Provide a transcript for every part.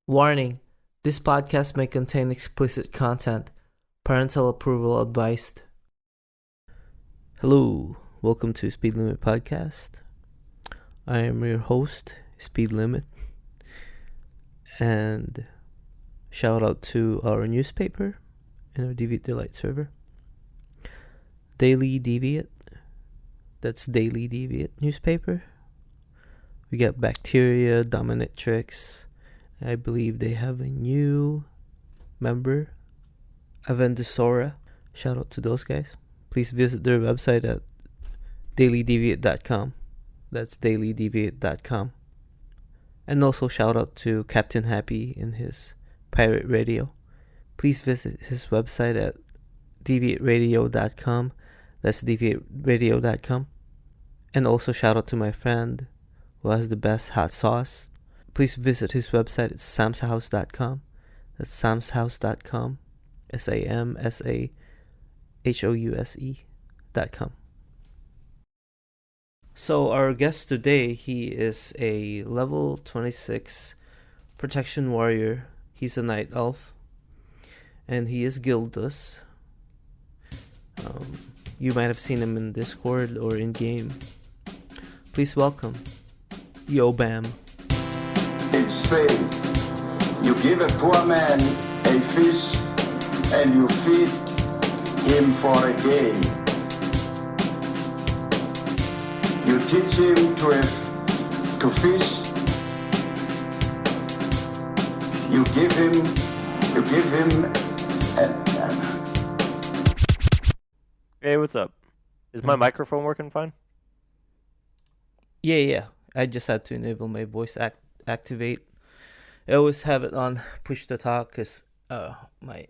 Warning: this podcast may contain explicit content. Parental approval advised. Hello, welcome to Speed Limit Podcast. I am your host, Speed Limit. And shout out to our newspaper in our Deviate Delight server. Daily Deviate. That's Daily Deviate newspaper. We got Bacteria, Dominatrix. I believe they have a new member, Avendusora. Shout out to those guys. Please visit their website at dailydeviate.com. That's dailydeviate.com. And also shout out to Captain Happy in his pirate radio. Please visit his website at deviateradio.com. That's deviateradio.com. And also shout out to my friend who has the best hot sauce. Please visit his website at samshouse.com. That's samshouse.com. SAMSAHOUSE.com. So our guest today, he is a level 26 protection warrior. He's a night elf. And he is guildless. You might have seen him in Discord or in game. Please welcome Yobam. It says, you give a poor man a fish and you feed him for a day. You teach him to fish. You give him Hey, what's up? Is my microphone working fine? Yeah. I just had to enable my voice activate. I always have it on push to talk because my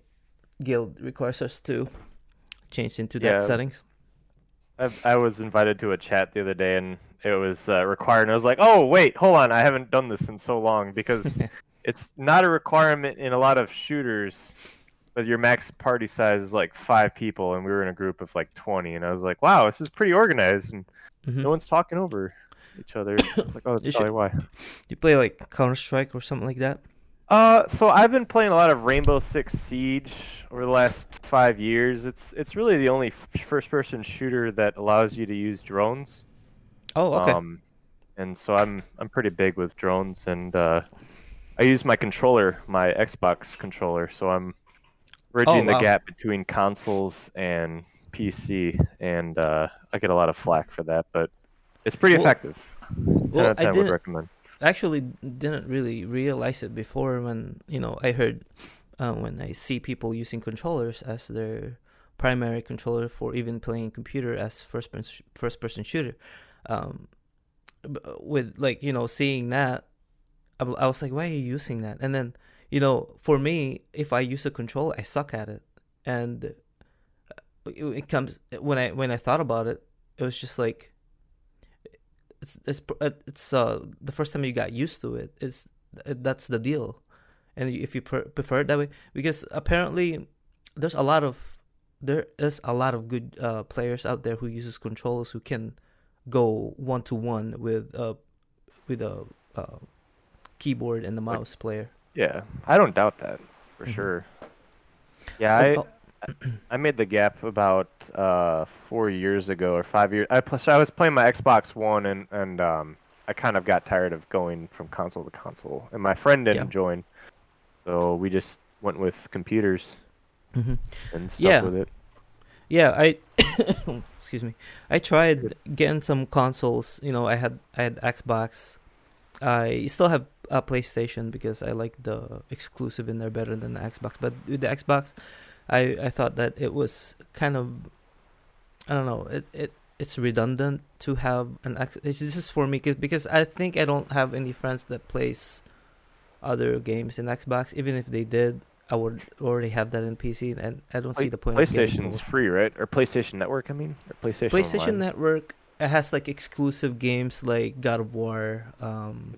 guild requires us to change into that settings. I was invited to a chat the other day and it was required, and I was like, oh, wait, hold on, I haven't done this in so long because it's not a requirement in a lot of shooters, but your max party size is like 5 people, and we were in a group of like 20, and I was like, wow, this is pretty organized, and no one's talking over each other. I was like, oh, that's probably why. You play like Counter-Strike or something like that? So I've been playing a lot of Rainbow Six Siege over the last 5 years. It's really the only first-person shooter that allows you to use drones. Oh, okay. And so I'm pretty big with drones, and I use my controller, my Xbox controller, so I'm bridging the gap between consoles and PC, and I get a lot of flack for that, but it's pretty effective. 10 out of 10 would recommend. Actually didn't really realize it before when I heard when I see people using controllers as their primary controller for even playing computer as first person shooter. With seeing that, I was like, why are you using that? And then for me, if I use a controller, I suck at it, and it comes when I thought about it, it was just like. It's the first time you got used to it. That's the deal, and if you prefer it that way, because apparently there is a lot of good players out there who uses controllers who can go 1-to-1 with a keyboard and the mouse player. Yeah, I don't doubt that for sure. Yeah, I made the gap about 4 years ago or 5 years. I was playing my Xbox One, and I kind of got tired of going from console to console. And my friend didn't join, so we just went with computers and stuck with it. Yeah, I excuse me. I tried getting some consoles. I had Xbox. I still have a PlayStation because I like the exclusive in there better than the Xbox. But with the Xbox, I thought that it was kind of, I don't know, it's redundant to have an X. This is for me because I think I don't have any friends that plays other games in Xbox. Even if they did, I would already have that in PC, and I don't see the point. PlayStation's free, right? Or PlayStation Network, I mean, or PlayStation Online. Network. It has like exclusive games like God of War.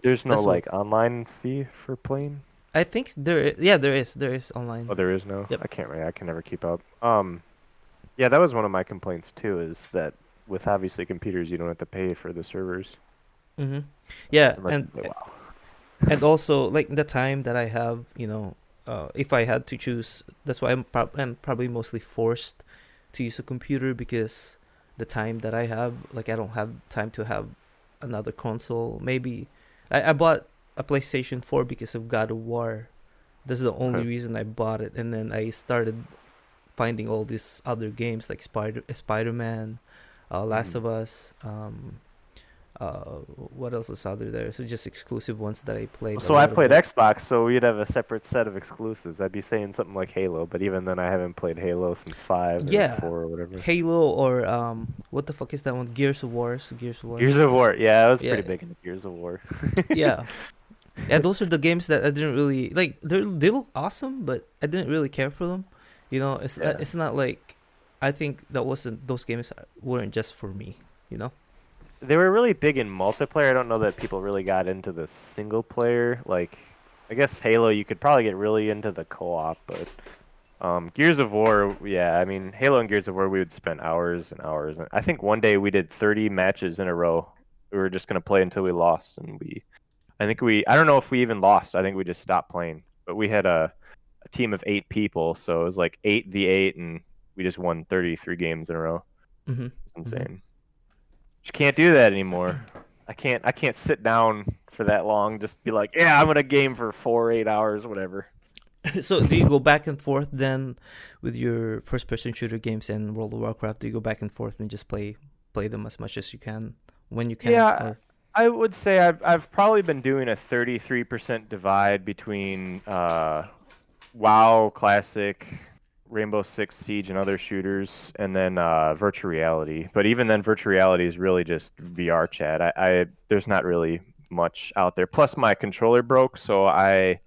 There's no online fee for playing. I think there is. Yeah, there is online. Oh, there is no. Yep. I can never keep up. Yeah, that was one of my complaints too. Is that with obviously computers, you don't have to pay for the servers. Yeah, And also like the time that I have, if I had to choose, that's why I'm probably mostly forced to use a computer because the time that I have, like I don't have time to have another console. Maybe I bought a PlayStation 4 because of God of War. That's the only Okay. reason I bought it, and then I started finding all these other games like Spider-Man, Last Mhm. of Us, what else is out there? So just exclusive ones that I Well, played a so I little played bit. Xbox, so we'd have a separate set of exclusives. I'd be saying something like Halo, but even then, I haven't played Halo since 5 or Yeah, 4 or whatever. Halo or what the fuck is that one? Gears of Wars. Gears of Gears Wars. of War, yeah, I was Yeah, pretty big into Gears of War. yeah, yeah. Those are the games that I didn't really like. They look awesome, but I didn't really care for them. Yeah. It's not like I think that wasn't those games weren't just for me. You know. They were really big in multiplayer. I don't know that people really got into the single player. Like, I guess Halo, you could probably get really into the co-op, but Gears of War, yeah, I mean, Halo and Gears of War, we would spend hours and hours. I think one day we did 30 matches in a row. We were just gonna play until we lost, and I don't know if we even lost. I think we just stopped playing. But we had a team of 8 people, so it was like 8v8, and we just won 33 games in a row. Mm-hmm. It's Mm-hmm. insane. You can't do that anymore. I can't sit down for that long. Just be like, yeah, I'm gonna game for 4, 8 hours, whatever. So do you go back and forth then with your first person shooter games and World of Warcraft? Do you go back and forth and just play them as much as you can when you can? Yeah, Or I would say I've probably been doing a 33% divide between WoW Classic, Rainbow Six Siege, and other shooters, and then virtual reality. But even then, virtual reality is really just VR chat. I there's not really much out there. Plus, my controller broke, so I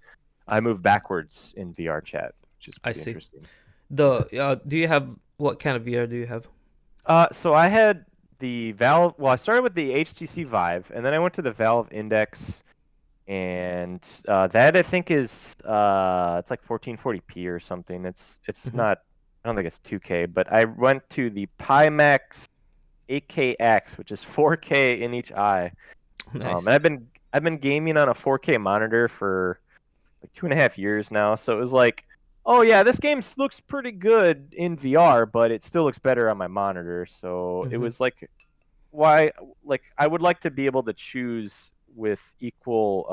moved backwards in VR chat, which is I pretty see. interesting. The do you have what kind of VR do you have? So I had the Valve. Well, I started with the HTC Vive, and then I went to the Valve Index, and that I think is it's like 1440p or something. It's Mm-hmm. not. I don't think it's 2K, but I went to the Pimax 8KX, which is 4K in each eye. And Nice. I've been gaming on a 4K monitor for like 2.5 years now. So it was like, oh yeah, this game looks pretty good in VR, but it still looks better on my monitor. So it Mm-hmm. was like, why? Like I would like to be able to choose with equal,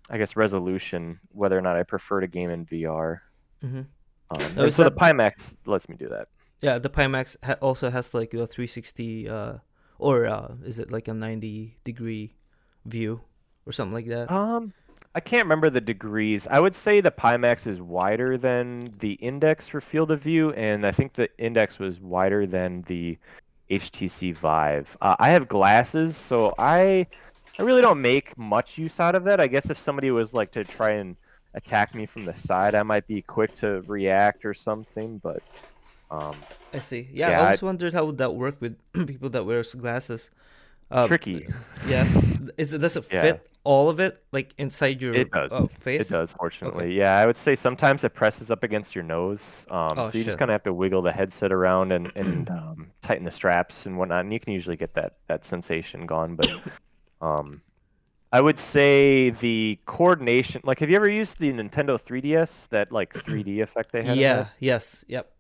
I guess, resolution whether or not I prefer to game in VR. Mm-hmm. Now And is so the that Pimax lets me do that. yeah? The Pimax also has like a 360 or is it like a 90-degree view or something like that? Um, I can't remember the degrees. I would say the Pimax is wider than the Index for field of view, and I think the Index was wider than the HTC Vive. I have glasses, so I really don't make much use out of that. I guess if somebody was like to try and attack me from the side, I might be quick to react or something, but um, I see. Yeah, I yeah, always wondered how would that work with people that wears glasses. it's Um, tricky. yeah, does it Yeah. fit all of it like inside your It does. It face? does, Okay. fortunately. Yeah, I would say sometimes it presses up against your nose. Oh So you just shit. kind of have to wiggle the headset around and tighten the straps and whatnot, and you can usually get that sensation gone. But um, I would say the coordination. Like, have you ever used the Nintendo 3DS? That like 3D effect they had in that? Yeah. Yes. Yep.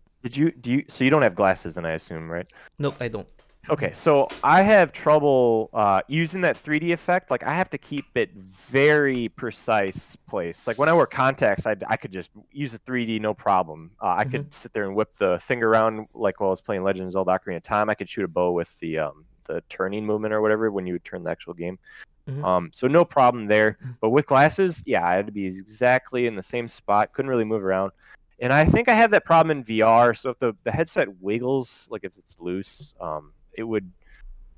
So you don't have glasses, and I assume, right? Nope. I don't. Okay, so I have trouble using that 3D effect. Like I have to keep it very precise place. Like when I wear contacts, I could just use the 3D no problem. I Mhm. could sit there and whip the finger around like while I was playing Legend of Zelda Ocarina of Time. I could shoot a bow with the turning movement or whatever when you would turn the actual game. Mhm. So no problem there. But with glasses, yeah, I had to be exactly in the same spot. Couldn't really move around. And I think I have that problem in VR. So if the headset wiggles, like if it's loose, it would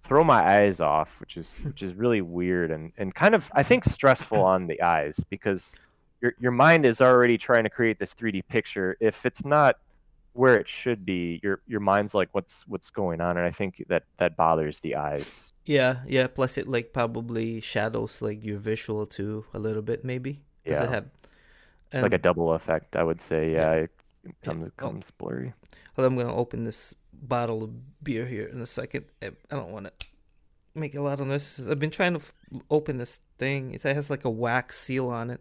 throw my eyes off, which is really weird and kind of I think stressful on the eyes because your mind is already trying to create this 3D picture. If it's not where it should be, your mind's like, what's going on? And I think that bothers the eyes. Yeah. Yeah. Plus, it like probably shadows like your visual too a little bit. Maybe does it Yeah, have? like a And double effect, I would say. yeah. Yeah, it Yeah. comes it Oh, comes blurry. well, I'm gonna open this bottle of beer here in a second. I don't want to make a lot of noises. I've been trying to open this thing. It has like a wax seal on it.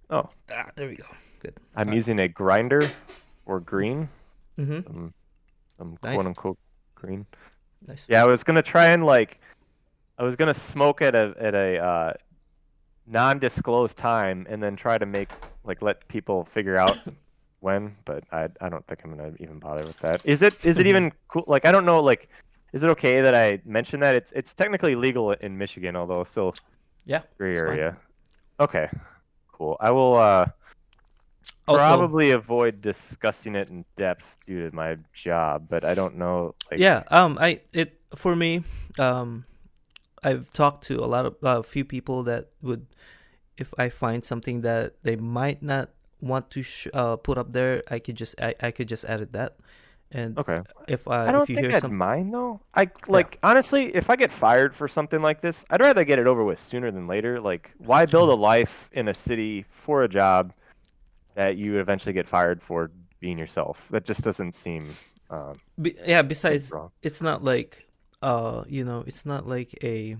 Oh, There we go. Good. I'm All right. using a grinder or green, Mm-hmm. some quote Nice. unquote green. Nice. Yeah, I was gonna try and like I was gonna smoke at a non-disclosed time and then try to make like let people figure out when, but I don't think I'm gonna even bother with that. Is it even cool? Like I don't know. Like, is it okay that I mention that it's technically legal in Michigan, although still Yeah, gray it's fine. area. Okay, cool. I will Also, probably avoid discussing it in depth due to my job, but I don't know. Like, yeah. For me, um, I've talked to a few people that would, if I find something that they might not want to put up there, I could just edit that. And okay. I if don't you think hear I'd some, mind though. I yeah. like honestly, if I get fired for something like this, I'd rather get it over with sooner than later. Like, why build a life in a city for a job that you eventually get fired for being yourself? That just doesn't seem Yeah. like Besides, wrong. it's not like it's not like a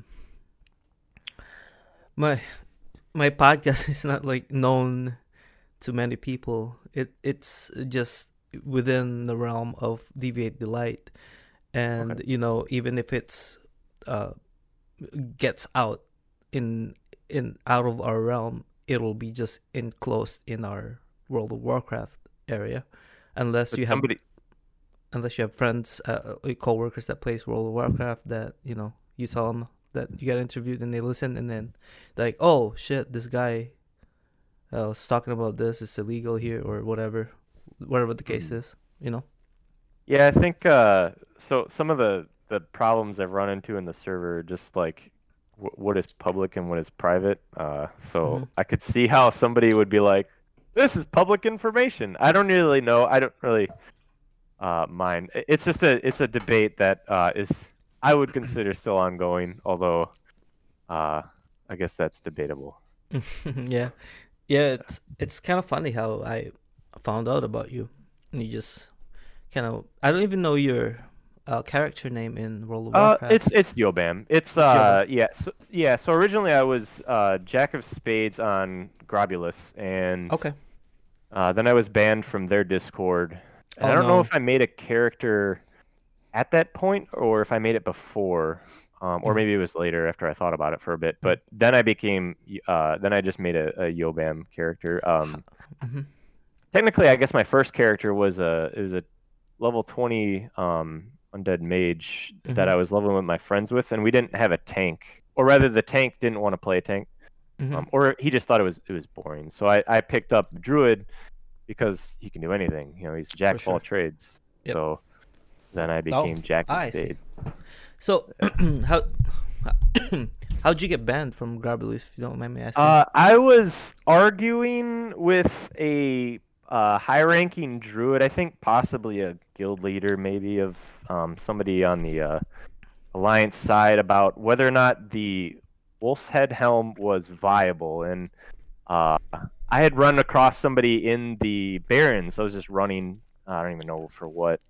my my podcast is not like known to many people. It's just within the realm of Deviate Delight, Okay. and even if it's uh gets out in out of our realm, it'll be just enclosed in our World of Warcraft area, unless But you have somebody, friends, coworkers that plays World of Warcraft that you tell them that you got interviewed and they listen and then they're like, oh shit, this guy was talking about this, it's illegal here or whatever the case hmm. is, you know. Yeah, I think so some of the problems I've run into in the server are just like what is public and what is private. Mm-hmm. So I could see how somebody would be like, this is public information. I don't really know. I don't really mind. It's just it's a debate that is I would consider still ongoing, although uh I guess that's debatable. Yeah, yeah. It's kind of funny how I found out about you, and you just kind of, I don't even know your character name in World of Warcraft. It's Yobam. It's It's Yobam. so originally I was Jack of Spades on Grobulus, and Okay. then I was banned from their Discord, and Oh I don't know if no. I made a character at that point or if I made it before, or Mm-hmm. maybe it was later after I thought about it for a bit. But then I became then I just made a Yobam character. Mm-hmm. Technically, I guess my first character was a level 20 undead mage that Mm-hmm. I was leveling with my friends with, and we didn't have a tank, or rather, the tank didn't want to play a tank, Mm-hmm. or he just thought it was boring. So I picked up Druid because he can do anything. He's For jack of all sure. trades. Yep. So then I Oh, became Jack of I see. Spades. So, Yeah. how how'd you get banned from Garbly, if you don't mind me asking? I was arguing with a high-ranking druid, I think possibly a guild leader, maybe of somebody on the alliance side, about whether or not the Wolf's Head helm was viable. And uh, I had run across somebody in the Barrens. I was just running, I don't even know for what.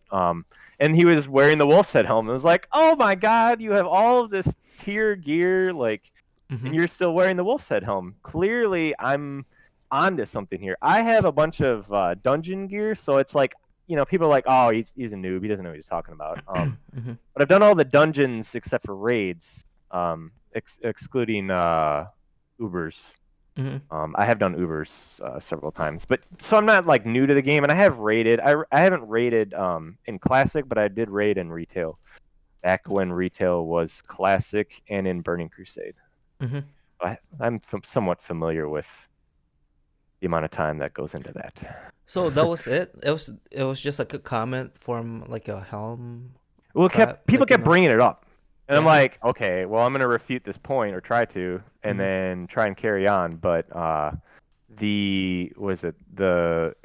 And he was wearing the Wolf's Head helm. It was like, oh my God, you have all of this tier gear, like, Mm-hmm. and you're still wearing the Wolf's Head helm. Clearly, I'm onto something here. I have a bunch of dungeon gear, so it's like, people are like, oh, he's a noob. He doesn't know what he's talking about. Mm-hmm. But I've done all the dungeons except for raids, excluding Ubers. Mm-hmm. I have done Ubers several times, but so I'm not like new to the game, and I have raided. I haven't raided in Classic, but I did raid in Retail back when Retail was Classic and in Burning Crusade. Mm-hmm. I'm somewhat familiar with the amount of time that goes into that. So that was it. It was just like a comment from like a helm Well, crap, people like kept bringing it up, and I'm Yeah. like, okay, well, I'm gonna refute this point or try to, and Mm-hmm. then try and carry on. But the Uj,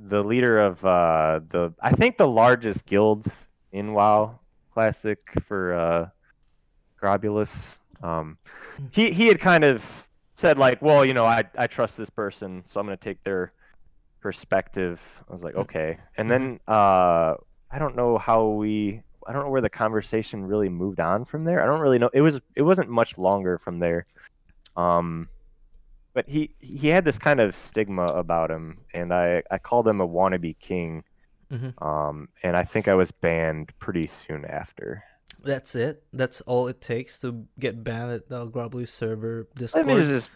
the leader of I think the largest guild in WoW Classic for Grobulus. He had kind of said like, well, I trust this person, so I'm gonna take their perspective. I was like, okay. And Mm-hmm. then I don't know how we. don't know where the conversation really moved on from there. I don't really know. It wasn't much longer from there. Um, but he had this kind of stigma about him, and I called him a wannabe king. Hmm. And I think I was banned pretty soon after. That's it. That's all it takes to get banned at the Grubly server I mean, it's Discord. just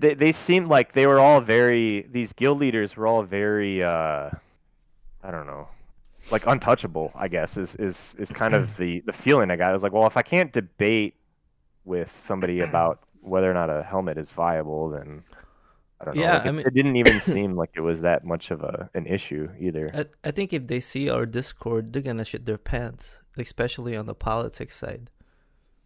they seemed like they were all very these guild leaders were all very I don't know, like untouchable, I guess is kind of the feeling I got. I was like, well, if I can't debate with somebody about whether or not a helmet is viable, then I don't know. Yeah, Like I mean, it didn't even seem like it was that much of an issue either. I think if they see our Discord, they're gonna shit their pants, especially on the politics side.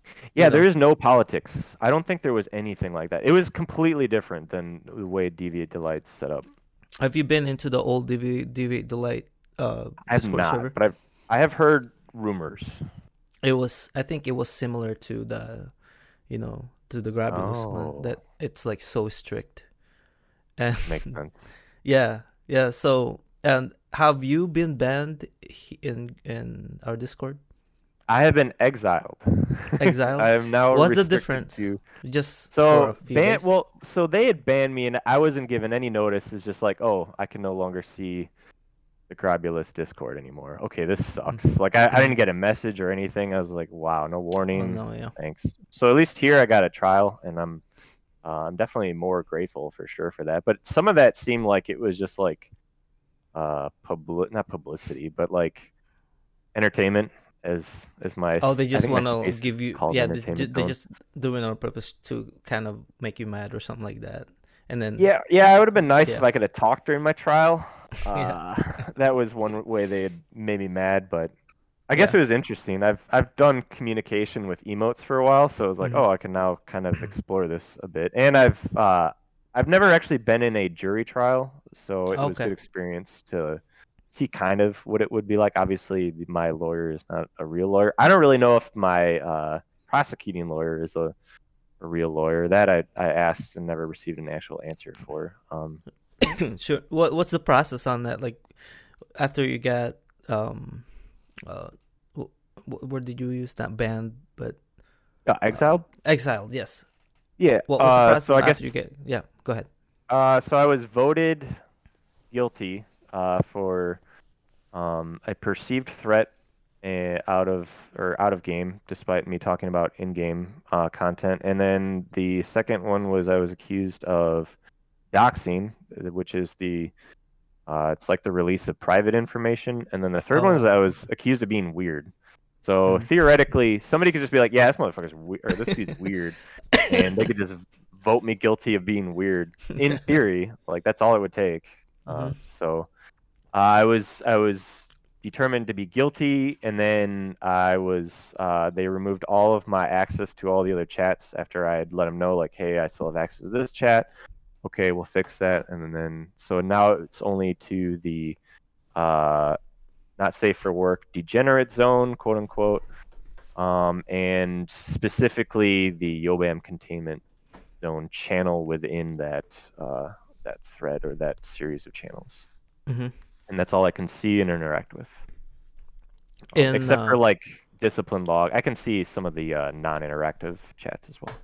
You Yeah, there know, is no politics. I don't think there was anything like that. It was completely different than the way Deviate Delight's set up. have you been into the old DV Delight I have Discord not, server? but I have heard rumors. I think it was similar to the, to the Grabulous one. Oh, That it's like so strict, and makes sense. yeah, yeah. So, and have you been banned in our Discord? I have been exiled. Exiled? I am now What's the restricted difference? to. Just for a So few days? so they had banned me, and I wasn't given any notice. It's just like, oh, I can no longer see the Crabulous Discord anymore. Okay, this sucks. Like I Mm-hmm. didn't get a message or anything. I was like, wow, no Oh warning. no, yeah. Thanks. So at least here I got a trial, and I'm definitely more grateful for sure for that. But some of that seemed like it was just like not publicity, but like entertainment as my Oh, they I just think my want to space is give you, called the yeah, entertainment they zone. just do it on purpose to kind of make you mad or something like that. And then, Yeah, it would have been nice if yeah, I could have talked during my trial. yeah, Uh, that was one way they had made me mad, but I guess yeah. it was interesting. I've done communication with emotes for a while, so it was like, Hmm. oh, I can now kind of explore this a bit. And I've never actually been in a jury trial, so it was Okay. good experience to see kind of what it would be like. Obviously, my lawyer is not a real lawyer. I don't really know if my prosecuting lawyer is a real lawyer. That I asked and never received an actual answer for. Sure. What's the process on that? Like after you got uh, where did you use that banned? But Exiled? exiled. Yes. Yeah. What was the So process I after you guess get? Yeah. Go ahead. so I was voted guilty for a perceived threat out of game, despite me talking about in-game content. And then the second one was I was accused of doxing, which is it's like the release of private information. And then the third one is Oh. I was accused of being weird. So Mm. theoretically, somebody could just be like, "Yeah, this motherfucker's weird," or "This dude's weird," and they could just vote me guilty of being weird. In theory, like that's all it would take. Hmm. So I was determined to be guilty, and then they removed all of my access to all the other chats after I had let them know, like, hey, I still have access to this chat. Okay, we'll fix that, and then so now it's only to the uh, not safe for work degenerate zone, quote unquote, and specifically the Yobam containment zone channel within that thread or that series of channels, Hmm. and that's all I can see and interact with. In Except for like discipline log. I can see some of the non-interactive chats as well.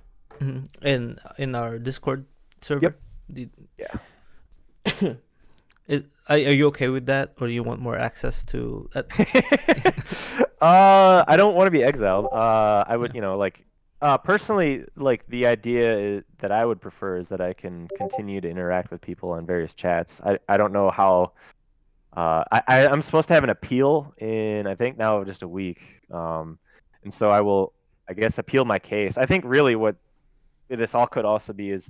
in our Discord server. Yep. The, Yeah. are you okay with that, or do you want more access to? I don't want to be exiled. I would, Yeah. like, personally, like the idea that I would prefer is that I can continue to interact with people on various chats. I don't know how. I'm supposed to have an appeal in I think now just a week, and so I will, I guess, appeal my case. I think really what this all could also be is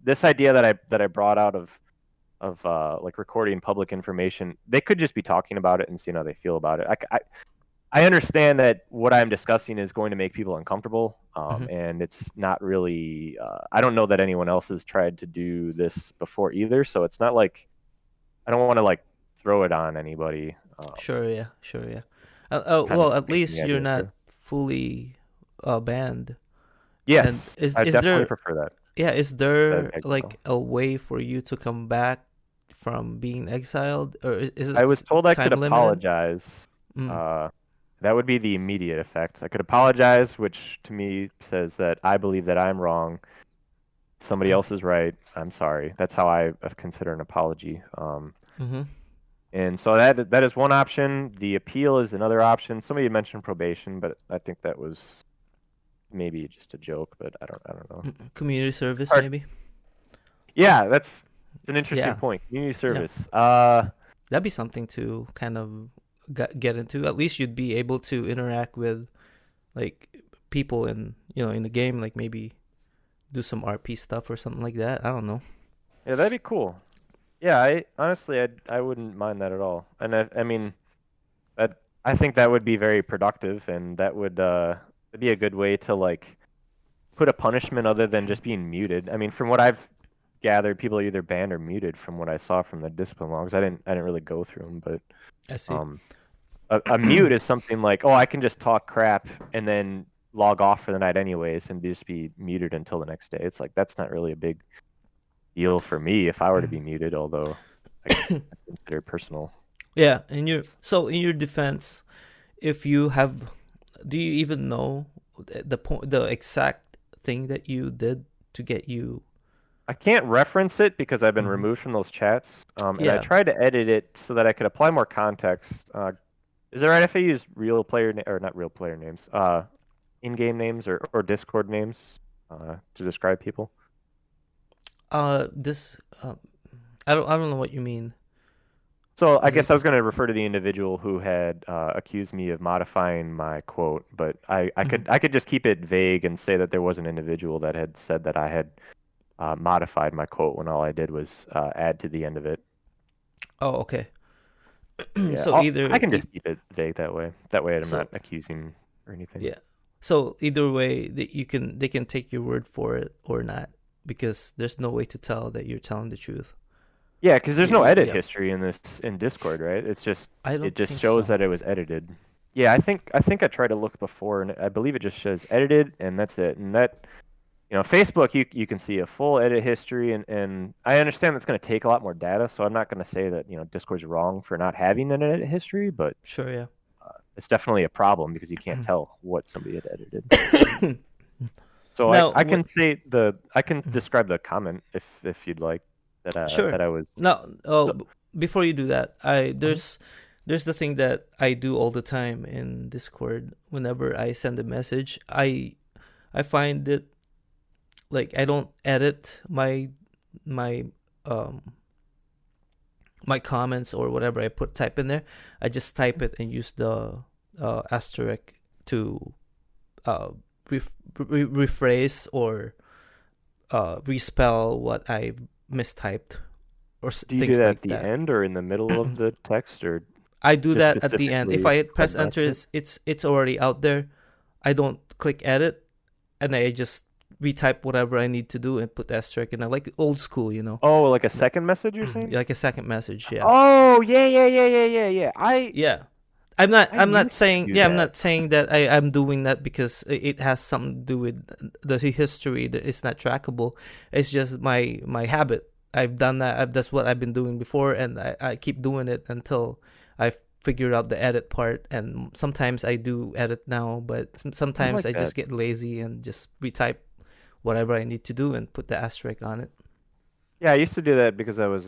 this idea that I brought out of like recording public information. They could just be talking about it and seeing how they feel about it. I understand that what I'm discussing is going to make people uncomfortable, Hmm. and it's not really. I don't know that anyone else has tried to do this before either, so it's not like I don't want to like throw it on anybody. Sure. Yeah. Sure. Yeah. Kind of Well, at thinking least the you're idea not through. fully banned. And Yes, is I is definitely there prefer that. yeah is That there exile. like a way for you to come back from being exiled, or is I it was told I could time limited? apologize. Mm. Uh, That would be the immediate effect. I could apologize, which to me says that I believe that I'm wrong. Somebody Mm. else is right. I'm sorry. That's how I consider an apology. Mm-hmm. And so that is one option. The appeal is another option. Somebody mentioned probation, but I think that was maybe just a joke. But I don't know. Community service, Hard. maybe. Yeah, that's an interesting Yeah, point. Community yeah. service. That'd be something to kind of get into. At least you'd be able to interact with like people in in the game, like maybe do some RP stuff or something like that. I don't know. Yeah, that'd be cool. Yeah, I honestly I wouldn't mind that at all. And I mean that I think that would be very productive, and that would it'd be a good way to like put a punishment other than just being muted. I mean, from what I've gathered, people are either banned or muted from what I saw from the discipline logs. I didn't really go through them, but I see. um a mute is something like, oh, I can just talk crap and then log off for the night anyways and just be muted until the next day. It's like that's not really a big deal for me if I were to be muted, although I consider it personal. Yeah, in your defense, if you have, do you even know the exact thing that you did to get you? I can't reference it because I've been Mhm. removed from those chats, and I Yeah, tried to edit it so that I could apply more context. Is it right if I use real player or not real player names, in-game names or Discord names to describe people? this I don't know what you mean. So I Is it? guess I was going to refer to the individual who had accused me of modifying my quote, but I Mhm. could just keep it vague and say that there was an individual that had said that I had modified my quote when all I did was add to the end of it. Oh, okay. Yeah, So I can just keep it vague that way. That way I'm so not accusing or anything. yeah. So either way, they can take your word for it or not, because there's no way to tell that you're telling the truth. Yeah, because there's no edit Yeah, history in Discord, right? I It don't just think shows so. that it was edited. Yeah, I think I tried to look before and I believe it just shows edited and that's it. And that Facebook you can see a full edit history and I understand that's going to take a lot more data, so I'm not going to say that, Discord's wrong for not having an edit history, but Sure, yeah. it's definitely a problem because you can't tell what somebody had edited. So Now, I what? can I can describe the comment if you'd like Sure. that I was Now, so, before you do that, I mhm. there's the thing that I do all the time in Discord. Whenever I send a message, I find it like I don't edit my um my comments or whatever I put type in there. I just type it and use the asterisk to uh rephrase or respell what I've mistyped or Do you do things that at like the that. end or in the middle of the text or I do just that at the end. If specifically I right press next enter, to it? it's already out there. I don't click edit, and I just retype whatever I need to do and put asterisk. And I like old school, Oh, like a second message you're saying? like a second message. Yeah, Oh, yeah. yeah. I I'm not used to saying. do Yeah, I'm that. not saying that I'm doing that because it has something to do with the history that it's not trackable. It's just my habit. I've done that. That's what I've been doing before, and I keep doing it until I figure out the edit part. And sometimes I do edit now, but I sometimes like I that. just get lazy and just retype whatever I need to do and put the asterisk on it. Yeah, I used to do that because I was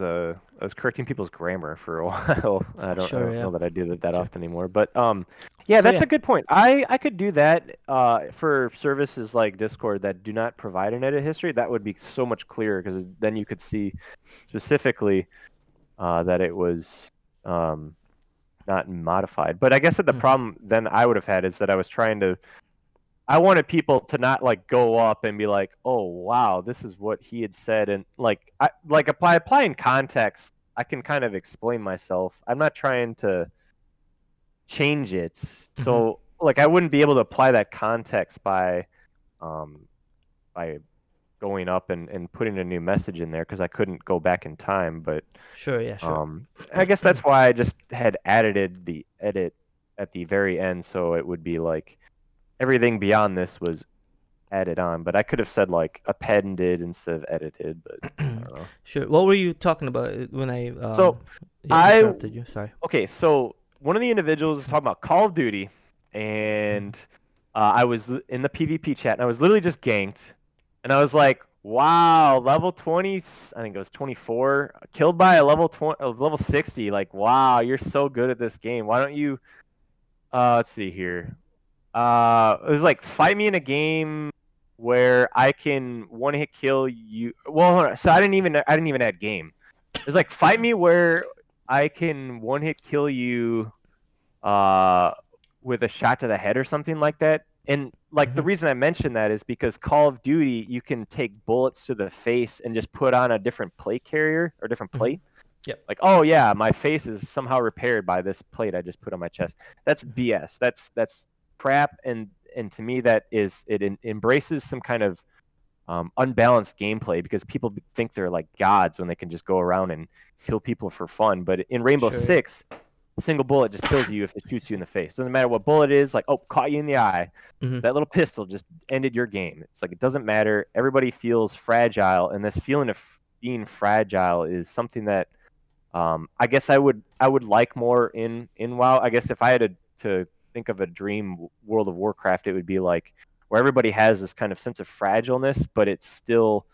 correcting people's grammar for a while. I Sure. don't Yeah. know that I do that Sure. often anymore, but yeah, So that's yeah. a good point. I could do that for services like Discord that do not provide an edit history. That would be so much clearer because then you could see specifically that it was not modified. But I guess that the Mm-hmm. problem then I would have had is that I wanted people to not like go up and be like, "Oh wow, this is what he had said," and like applying context. I can kind of explain myself. I'm not trying to change it, Mm-hmm. so like I wouldn't be able to apply that context um, by going up and putting a new message in there because I couldn't go back in time. But Sure. Yeah. Sure. I guess that's why I just had added the edit at the very end, so it would be like everything beyond this was added on, but I could have said like appended instead of edited, but I don't know. Sure. What were you talking about when I So yeah I interrupted you? Sorry. okay, so one of the individuals was talking about Call of Duty, and I was in the PvP chat, and I was literally just ganked, and I was like, "Wow, level 20, I think it was 24, killed by a level 20, level 60. Like, wow, you're so good at this game. Why don't you? Let's see here. It was like fight me in a game where I can one hit kill you. Well, hold on. So I didn't even add game. It's like fight me where I can one hit kill you uh with a shot to the head or something like that. And like the Mm-hmm. reason I mentioned that is because Call of Duty you can take bullets to the face and just put on a different plate carrier or different Mm-hmm. plate. Yep. Like, oh yeah, my face is somehow repaired by this plate I just put on my chest. That's Mm-hmm. BS. That's crap. And to me that is embraces some kind of unbalanced gameplay because people think they're like gods when they can just go around and kill people for fun. But in Rainbow Sure. Six, a single bullet just kills you if it shoots you in the face. Doesn't matter what bullet it is. Like, oh, caught you in the eye. Mm-hmm. That little pistol just ended your game. It's like it doesn't matter. Everybody feels fragile, and this feeling of being fragile is something that I guess I would like more in WoW. I guess if I had to think of a dream World of Warcraft, it would be like where everybody has this kind of sense of fragileness, but it's still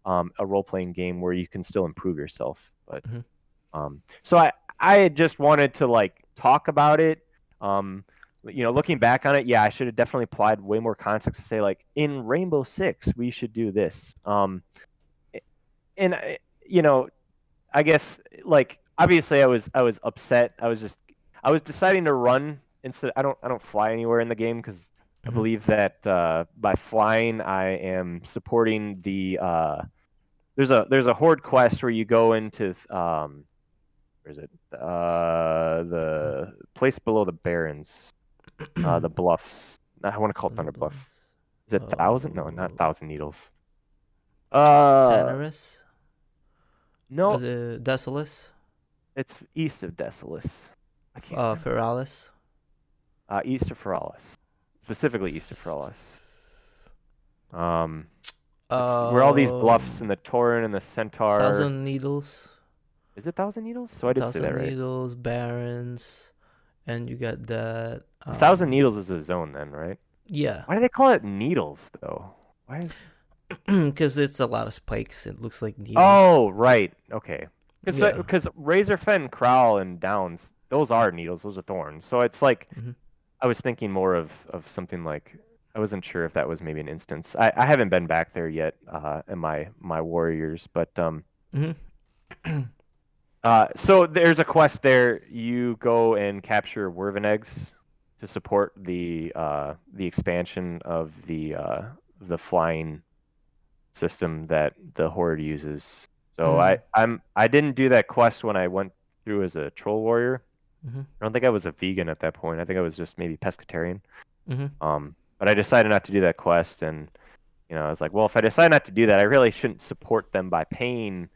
a role playing game where you can still improve yourself. But Mm-hmm. so I just wanted to like talk about it. Um, looking back on it, yeah, I should have definitely applied way more context to say like in Rainbow Six we should do this. And I guess like obviously I was upset. I was deciding to run instead. I don't fly anywhere in the game because I Mm-hmm. believe that by flying I am supporting the there's a horde quest where you go into where is it the place below the barrens, the bluffs. I want to call it Thunder Thunder Bluff. Blast. Is it Thousand? No, not Oh, Thousand Needles. Uh Tanaris. no, Is it Desolus? it's east of Desolus. I can't remember. Feralis. East of Feralis, specifically east of Feralis. Um, it's where all these bluffs and Um, the Tauren and the Centaur. Thousand Needles. Is it Thousand Needles? So I did say that Thousand right. Needles, Barons, and you got that. Thousand Needles is a zone then, right? Yeah, Why do they call it Needles though? Why is? because it's a lot of spikes. It looks like needles. Oh, right. Okay. Yeah. Because Razorfen, Crowl, and Downs, those are needles. Those are thorns. So it's like Mm-hmm. I was thinking more of something like I wasn't sure if that was maybe an instance. I haven't been back there yet in my warriors, but Mm-hmm. so there's a quest there. You go and capture Werven eggs to support the expansion of the flying system that the horde uses. So Mm-hmm. I didn't do that quest when I went through as a troll warrior. Mm-hmm. I don't think I was a vegan at that point. I think I was just maybe pescatarian. Mm-hmm. But I decided not to do that quest, and I was like, well, if I decide not to do that, I really shouldn't support them by paying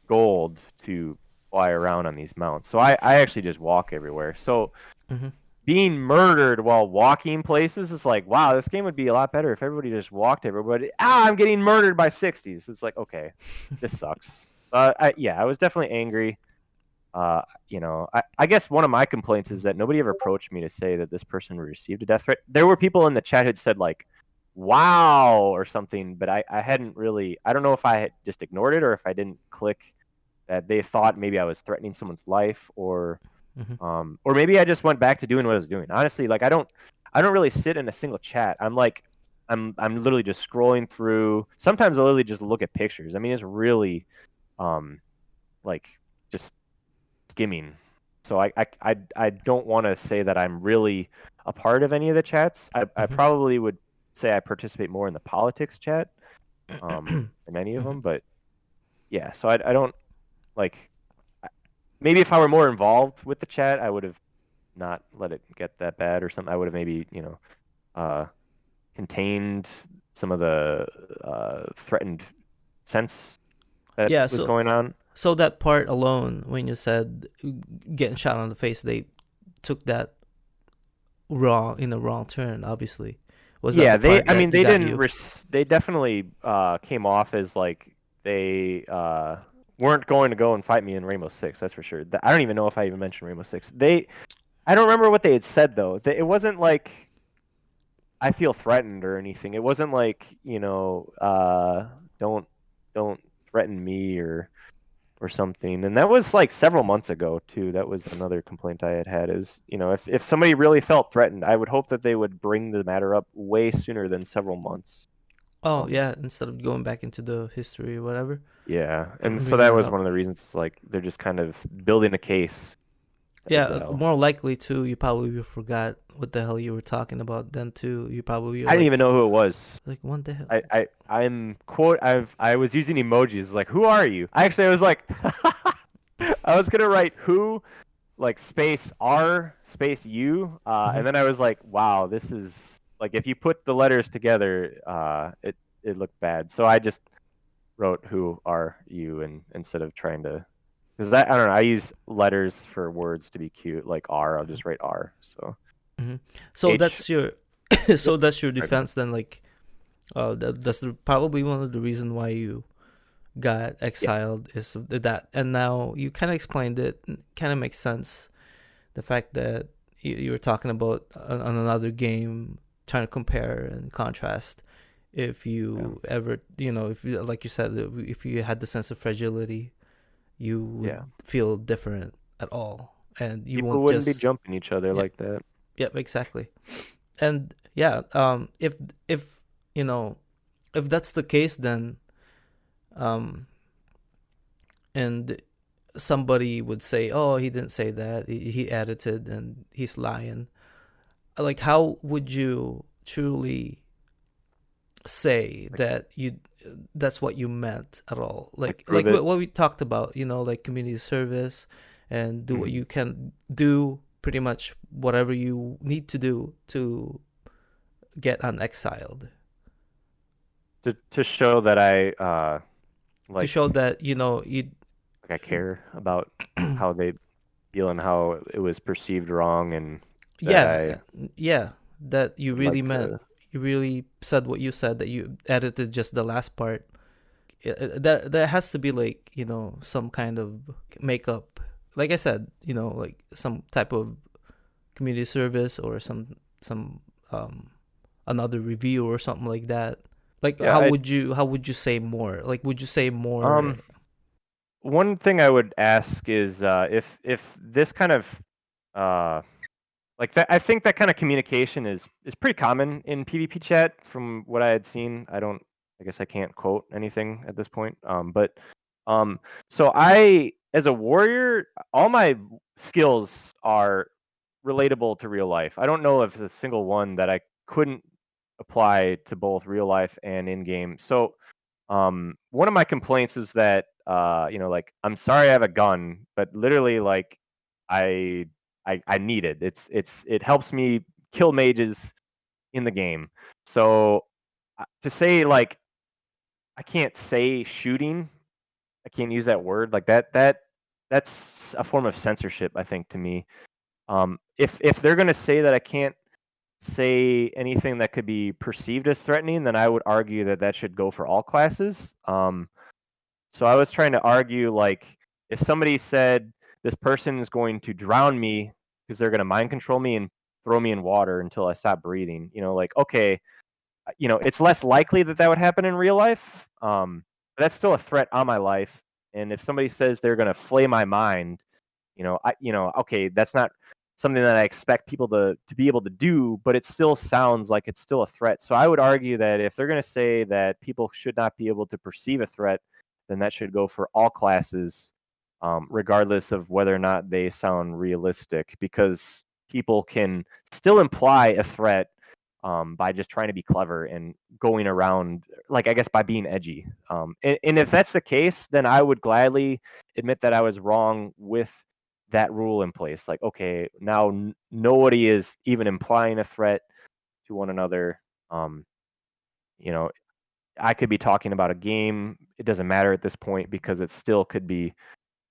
gold to fly around on these mounts. So I actually just walk everywhere. So Mm-hmm. being murdered while walking places is like, wow, this game would be a lot better if everybody just walked everybody. I'm getting murdered by 60s. It's like, okay, this sucks. I was definitely angry. I guess one of my complaints is that nobody ever approached me to say that this person received a death threat. There were people in the chat who'd said like, "Wow" or something, but I hadn't really. I don't know if I had just ignored it or if I didn't click that they thought maybe I was threatening someone's life, Mm-hmm. or maybe I just went back to doing what I was doing. Honestly, like I don't really sit in a single chat. I'm literally just scrolling through. Sometimes I literally just look at pictures. I mean, it's really, like just skimming. So I don't want to say that I'm really a part of any of the chats. I Mm-hmm. probably would say I participate more in the politics chat than any of Mm-hmm. them. But yeah, so I don't like. Maybe if I were more involved with the chat, I would have not let it get that bad or something. I would have maybe uh, contained some of the threatened sense that Yeah. was So going on. so that part alone, when you said getting shot on the face, they took that wrong in the wrong turn. Obviously, was that Yeah, the part I mean, that they got didn't. you? They definitely came off as like they weren't going to go and fight me in Rainbow Six. That's for sure. I don't even know if I even mentioned Rainbow Six. I don't remember what they had said though. It wasn't like I feel threatened or anything. It wasn't like, don't don't threaten me or something. And that was like several months ago too. That was another complaint I had had is, if somebody really felt threatened, I would hope that they would bring the matter up way sooner than several months. Oh Um, yeah, instead of going back into the history or whatever, yeah, and so bringing that that was up. one of the reasons. It's like they're just kind of building a case as Yeah, well. more likely too. You probably forgot what the hell you were talking about then too. You probably were I didn't even know who it was. what the hell? I was using emojis like, who are you? I was like, I was gonna write who, like space R space U, Hmm. and then I was like, wow, this is like if you put the letters together, it looked bad. So I just wrote who are you, and instead of trying to, because I don't know, I use letters for words to be cute, like R, I'll just write R. So Hmm. So H, that's your yep, so that's your sorry, go ahead. defense then. Like, that's probably one of the reason why you got Yeah, exiled is that, and now you kind of explained it. Kind of makes sense. The fact that you were talking about on another game, trying to compare and contrast. If yeah, you ever, if you, like you said, if you had the sense of fragility, you yeah. would feel different at all, and you People won't wouldn't be just, jumping each other yeah, like that. yeah, exactly. And yeah, if you know if that's the case, then um and somebody would say, oh, he didn't say that, he edited and he's lying. Like, how would you truly say Like, that that's what you meant at all? like Like prove it. what we talked about, like community service, and do what Mhm. you can do, pretty much whatever you need to do to get unexiled, To show that I to like show that you. like I care about how they feel and how it was perceived wrong, and that Yeah, I yeah, that you would really like meant, to. you really said what you said, that you edited just the last part. There has to be, like, some kind of makeup, like I said, like some type of community service, or some um another review or something like that. Like, Yeah, how would you say more? Like, would you say more? um one thing I would ask is if this kind of uh like that, I think that kind of communication is pretty common in PvP chat from what I had seen. I guess I can't quote anything at this point. But um so I, as a warrior, all my skills are relatable to real life. I don't know if there's a single one that I couldn't apply to both real life and in game. So one of my complaints is that like, I'm sorry I have a gun, but literally, like, I I need it. It helps me kill mages in the game. So to say, like, I can't say shooting, I can't use that word like that's a form of censorship, I think, to me. If they're gonna say that I can't say anything that could be perceived as threatening, then I would argue that that should go for all classes. So I was trying to argue, like, if somebody said this person is going to drown me because they're going to mind control me and throw me in water until I stop breathing, like, okay, it's less likely that that would happen in real life. But that's still a threat on my life. And if somebody says they're going to flay my mind, okay, that's not something that I expect people to be able to do, but it still sounds like it's still a threat. So I would argue that if they're going to say that people should not be able to perceive a threat, then that should go for all classes, regardless of whether or not they sound realistic, because people can still imply a threat by just trying to be clever and going around, like, I guess, by being edgy. And if that's the case, then I would gladly admit that I was wrong with that rule in place. Like, okay, now nobody is even implying a threat to one another. Um, you know, I could be talking about a game. It doesn't matter at this point because it still could be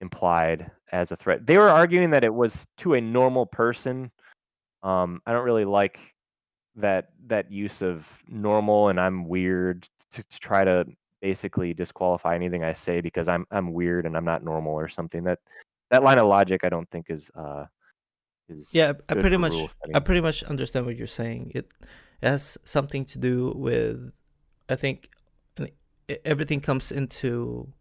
implied as a threat. They were arguing that it was to a normal person. I don't really like that use of normal and I'm weird to try to basically disqualify anything I say because I'm weird and I'm not normal or something. That line of logic I don't think is Yeah, good for rule I setting. pretty much understand what you're saying. It has something to do with, I think, everything comes into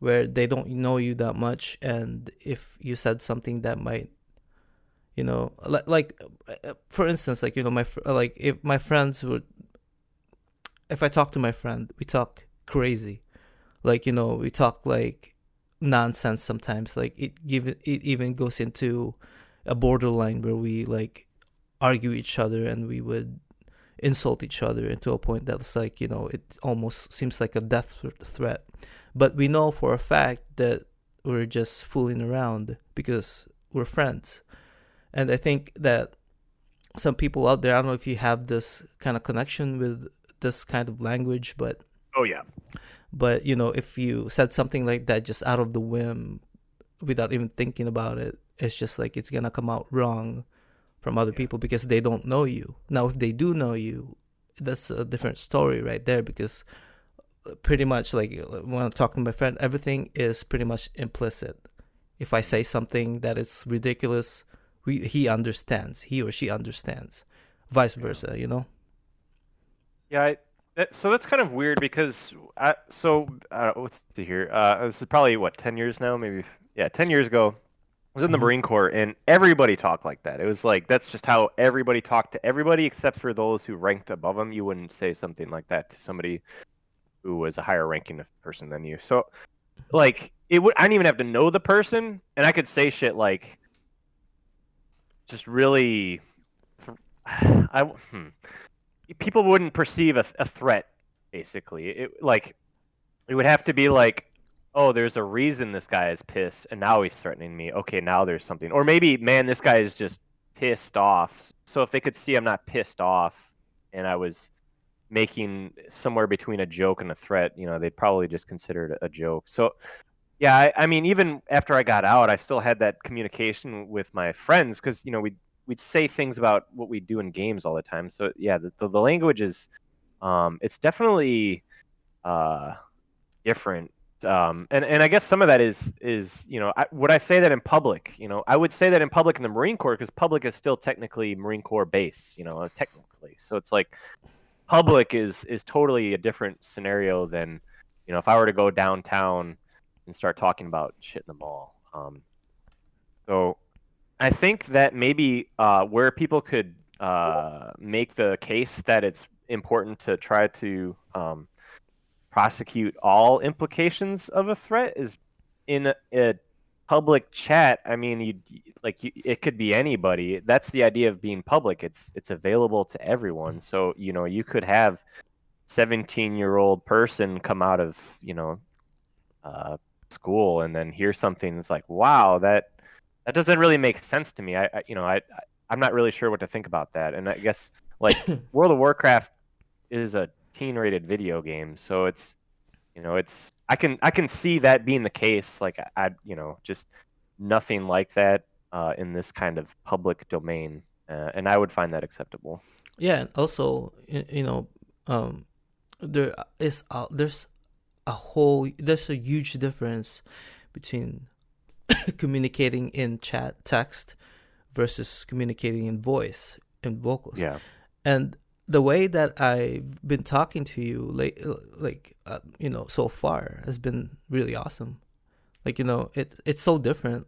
where they don't know you that much, and if you said something that might, for instance, like, like, if my friends would, if I talk to my friend, we talk crazy, like, we talk like nonsense sometimes, like it even goes into a borderline where we like argue each other, and we would insult each other into a point that's like, it almost seems like a death threat. But we know for a fact that we're just fooling around because we're friends. And I think that some people out there, I don't know if you have this kind of connection with this kind of language, Oh yeah. but if you said something like that just out of the whim, without even thinking about it, it's just like it's gonna come out wrong from other Yeah. people because they don't know you. Now, if they do know you, that's a different story right there, because pretty much, like, when I'm talking to my friend, everything is pretty much implicit. If I say something that is ridiculous, he understands. He or she understands. Vice Yeah. versa. Yeah, so that's kind of weird because what's to here? This is probably what 10 years now, maybe. Yeah, 10 years ago, I was in the Mm-hmm. Marine Corps, and everybody talked like that. It was like that's just how everybody talked to everybody, except for those who ranked above them. You wouldn't say something like that to somebody who was a higher ranking person than you. So like I didn't even have to know the person, and I could say shit like just really. I people wouldn't perceive a threat basically. It would have to be like, oh, there's a reason this guy is pissed and now he's threatening me. Okay, now there's something. Or maybe, man, this guy is just pissed off. So if they could see I'm not pissed off and I was making somewhere between a joke and a threat, they'd probably just consider it a joke. So yeah, I mean, even after I got out, I still had that communication with my friends because we'd say things about what we do in games all the time. So yeah, the language is it's definitely uh different. And I guess some of that is would I say that in public? I would say that in public in the Marine Corps because public is still technically Marine Corps base. Technically. So it's like public is totally a different scenario than if I were to go downtown and start talking about shit in the mall. So I think that maybe where people could make the case that it's important to try to prosecute all implications of a threat is in a public chat. I mean, it could be anybody. That's the idea of being public. It's available to everyone. So you could have 17-year-old person come out of uh, school and then hear something that's like, wow, that doesn't really make sense to me. I'm not really sure what to think about that. And I guess like World of Warcraft is a teen-rated video game, so it's I can see that being the case. Like just nothing like that in this kind of public domain, and I would find that acceptable. Yeah, and also, um, there's a huge difference between communicating in chat text versus communicating in voice and vocals. Yeah, And the way that I've been talking to you, so far, has been really awesome. Like, it's so different,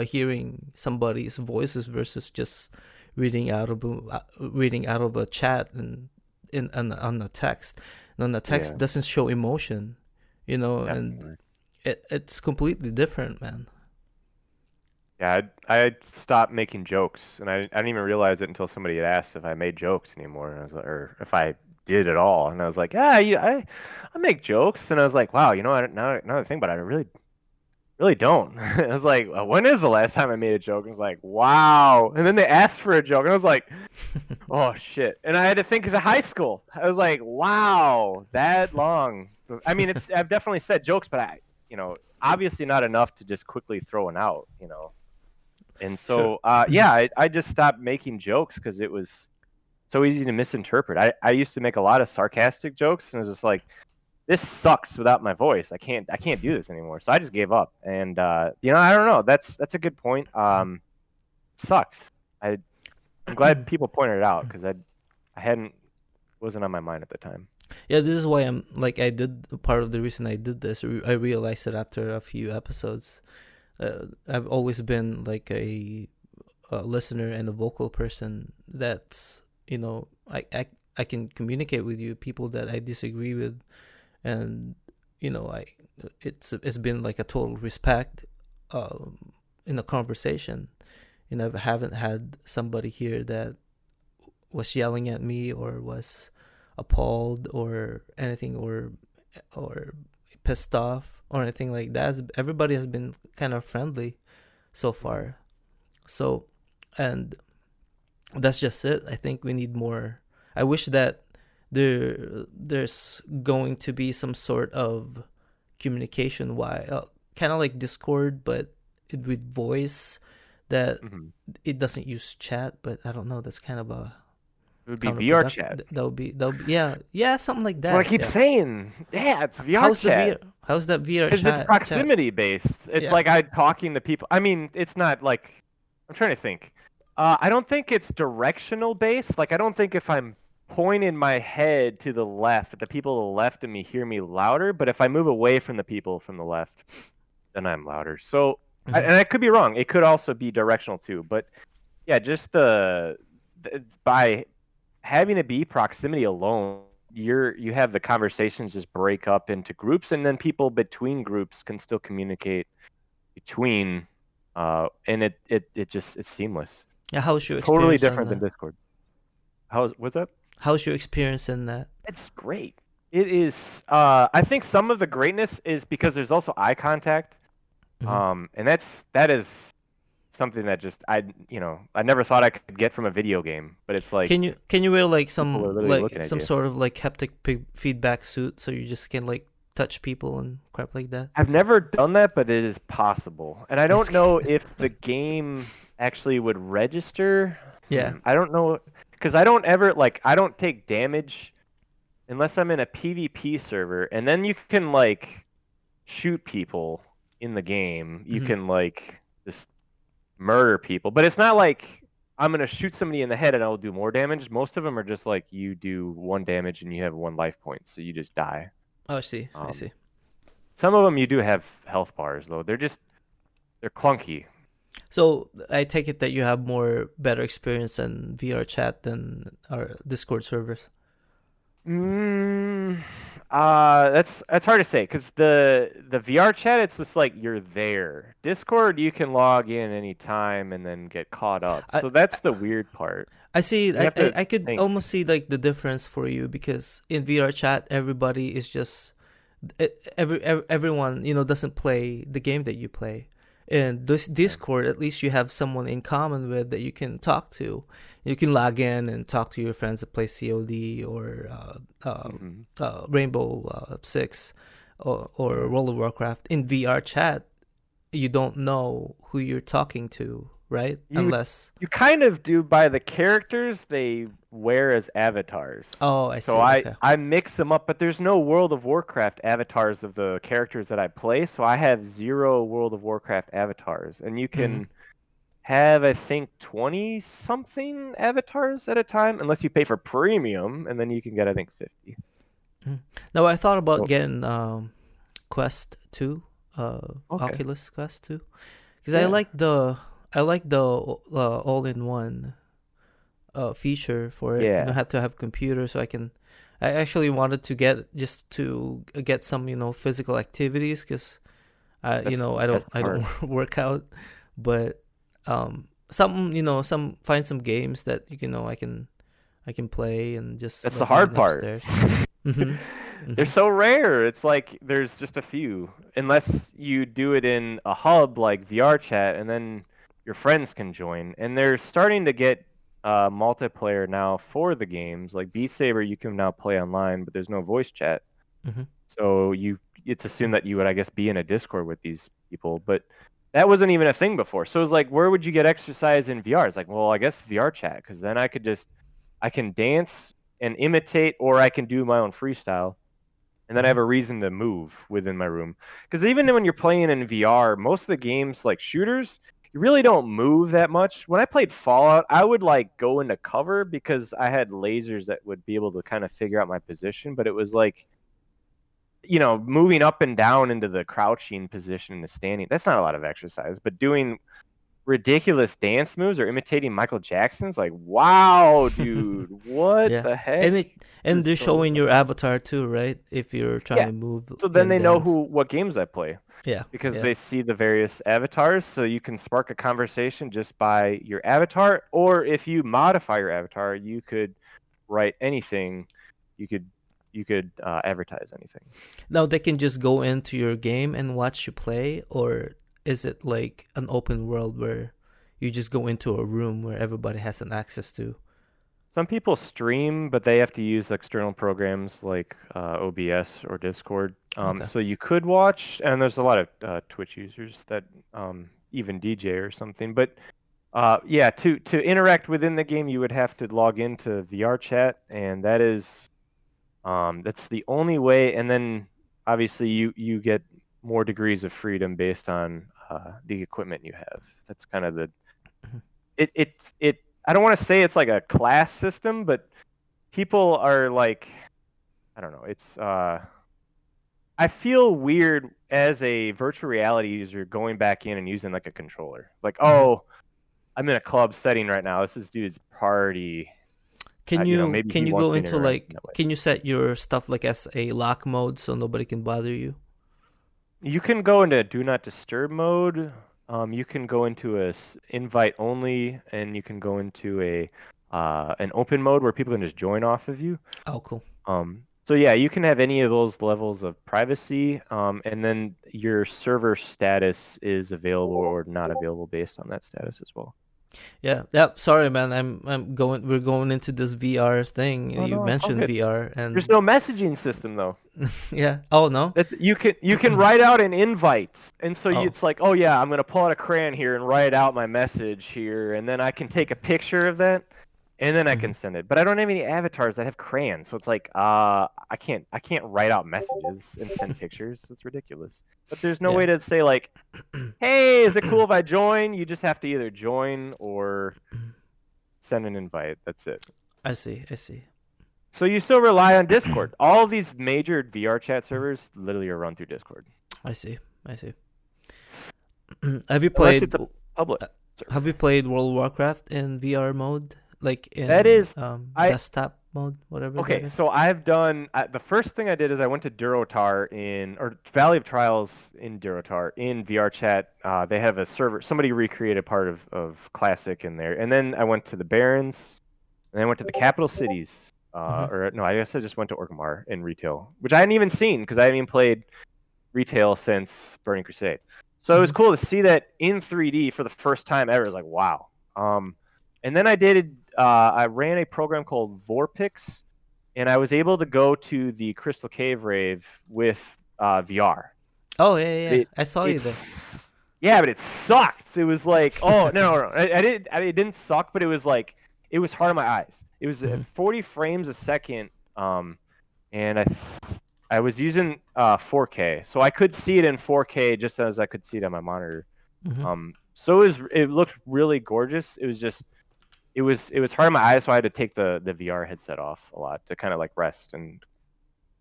hearing somebody's voices versus just reading out of a chat and on the text. And on the text yeah, doesn't show emotion, and definitely. it's completely different, man. Yeah, I stopped making jokes, and I didn't even realize it until somebody had asked if I made jokes anymore, and I was like, or if I did at all, and I was like, yeah, I make jokes, and I was like, wow, now that I think about it, I really don't. I was like, well, when is the last time I made a joke? I was like, wow, and then they asked for a joke, and I was like, oh shit, and I had to think of the high school. I was like, wow, that long. I mean, I've definitely said jokes, but obviously not enough to just quickly throw one out. And Sure. so, yeah, I just stopped making jokes because it was so easy to misinterpret. I used to make a lot of sarcastic jokes, and it was just like, this sucks without my voice. I can't do this anymore. So I just gave up. And I don't know. That's a good point. Sucks. I I'm glad people pointed it out because I hadn't wasn't on my mind at the time. Yeah, this is why I'm like I did part of the reason I did this. I realized it after a few episodes. I've always been like a listener and a vocal person. That's I can communicate with you people that I disagree with, and I it's been like a total respect, in a conversation. I haven't had somebody here that was yelling at me or was appalled or anything, or pissed off or anything like that. Everybody has been kind of friendly so far. So, and that's just it. I think we need more. I wish that there's going to be some sort of communication, kind of like Discord, but with voice, that Mhm. it doesn't use chat. But I don't know. That's kind of a It would be VR chat. counterproductive. That would be yeah, something like That's what I that. keep Yeah. saying. Yeah, it's VR chat. How's that VR Because it's chat? proximity based. It's Yeah. like I'm talking to people. I mean, it's not like I'm trying to think. I don't think it's directional based. Like I don't think if I'm pointing my head to the left, the people to the left of me hear me louder. But if I move away from the people from the left, then I'm louder. So, Hmm. and I could be wrong. It could also be directional too. But yeah, just by having it be proximity alone, you have the conversations just break up into groups, and then people between groups can still communicate between, and it's seamless. Yeah. How's It's your totally experience on different than that? Discord. What's up? How's your experience in that? It's great. It is. I think some of the greatness is because there's also eye contact, Hmm. and that is something that just I never thought I could get from a video game, but it's like Can you wear like people are literally looking at some you. sort of like haptic feedback suit so you just can like touch people and crap like that? I've never done that, but it is possible. And I It's don't know if the game actually would register. yeah. I don't know because I don't ever I don't take damage unless I'm in a PvP server, and then you can like shoot people in the game. You Hmm. can like just murder people, but it's not like I'm gonna shoot somebody in the head and I'll do more damage. Most of them are just like you do one damage and you have one life point, so you just die. Oh, I see. I Um, see. some of them you do have health bars though. They're clunky. So I take it that you have better experience in VR chat than our Discord servers. Mm, that's hard to say because the VR chat it's just like you're there. Discord you can log in anytime and then get caught up. I So that's the weird part. I see. You I, have I to I could think. almost see like the difference for you because in VR chat everybody is just everyone doesn't play the game that you play. In this Yeah. Discord, at least you have someone in common with that you can talk to. You can log in and talk to your friends that play COD or Hmm. Rainbow Six or Yeah. World of Warcraft. In VR chat, you don't know who you're talking to, right? You Unless you kind of do by the characters they wear as avatars. oh, I So see. I Okay. I mix them up, but there's no World of Warcraft avatars of the characters that I play, so I have 0 World of Warcraft avatars, and you Mm-hmm. can have I think 20 something avatars at a time unless you pay for premium, and then you can get I think 50. Mm. No, I thought about So, getting Quest 2, okay. Oculus Quest 2, because Yeah. I like the all-in-one feature for it. You don't Yeah. have to have computer, so I actually wanted to get some physical activities because That's the I don't best part. work out, but find some games that I can play and just That's the like hard even part. upstairs. Mhm. They're Mhm. so rare. It's like there's just a few. Unless you do it in a hub like VR chat and then your friends can join. And they're starting to get multiplayer now for the games. Like Beat Saber you can now play online, but there's no voice chat. Mhm. So it's assumed that you would I guess be in a Discord with these people, but that wasn't even a thing before. So it's like where would you get exercise in VR? It's like, well, I guess VR chat cuz then I can dance and imitate or I can do my own freestyle and then I have Mhm. a reason to move within my room. Because even when you're playing in VR, most of the games like shooters, you really don't move that much. When I played Fallout, I would like go into cover because I had lasers that would be able to kind of figure out my position, but it was like, moving up and down into the crouching position and the standing. That's not a lot of exercise, but doing ridiculous dance moves or imitating Michael Jackson's like, wow, dude, what Yeah, the and heck? it and This is they're so showing your fun. avatar too, right? If you're trying Yeah. to move So then and they know dance. what games I play Yeah, because yeah. they see the various avatars. So you can spark a conversation just by your avatar, or if you modify your avatar, you could write anything. You could advertise anything. Now they can just go into your game and watch you play, or is it like an open world where you just go into a room where everybody has an access to? Some people stream, but they have to use external programs like OBS or Discord. Okay. So you could watch, and there's a lot of Twitch users that even DJ or something. But yeah, to interact within the game, you would have to log into VR chat, and that's the only way. And then obviously you get more degrees of freedom based on the equipment you have. That's kind of the Mhm. it. I don't want to say it's like a class system, but people are like, I don't know. It's I feel weird as a virtual reality user going back in and using like a controller. Like, Mhm. oh, I'm in a club setting right now. This is dude's party. Maybe Can he you wants go me to into interact like in that way. can you set your stuff like as a lock mode so nobody can bother you? You can go into do not disturb mode. You can go into a invite only, and you can go into an open mode where people can just join off of you. Oh, cool. So yeah, you can have any of those levels of privacy, and then your server status is available or not available based on that status as well. Yeah. Yeah. Sorry, man. I'm going. We're going into this VR thing. Oh You no, it's all mentioned good. VR, There's and no messaging system though. yeah. Oh no. That you can write out an invite, and so Oh. it's like, oh yeah, I'm gonna pull out a crayon here and write out my message here, and then I can take a picture of that, and then I Mhm. can send it. But I don't have any avatars that have crayons, so it's like, I can't write out messages and send pictures. It's ridiculous. But there's no Yeah. way to say like, hey, is it cool if I join? You just have to either join or send an invite. That's it. I see. I see. So you still rely on Discord. All of these major VR chat servers literally are run through Discord. I see. I see. Have you Unless played? it's a public uh, Have server. you played World of Warcraft in VR mode, like That in is, I desktop mode, whatever that okay. is? So I've done the first thing I did is I went to Durotar or Valley of Trials in Durotar in VR chat. They have a server. Somebody recreated part of Classic in there, and then I went to the Barrens, and then I went to the capital cities. Mm-hmm. Or no, I guess I just went to Orgrimmar in retail, which I hadn't even seen because I hadn't even played retail since Burning Crusade. So it was Mm-hmm. cool to see that in 3D for the first time ever. It was like, wow. And then I ran a program called Vorpix, and I was able to go to the Crystal Cave rave with VR. Oh yeah, yeah, But yeah. I saw you there. yeah, but it sucked. It was like, oh no, it didn't suck, but it was like it was hard on my eyes. It was Mm-hmm. 40 frames a second, and I was using 4K, so I could see it in 4K just as I could see it on my monitor. Mm-hmm. So it looked really gorgeous. It was hard on my eyes, so I had to take the VR headset off a lot to kind of like rest and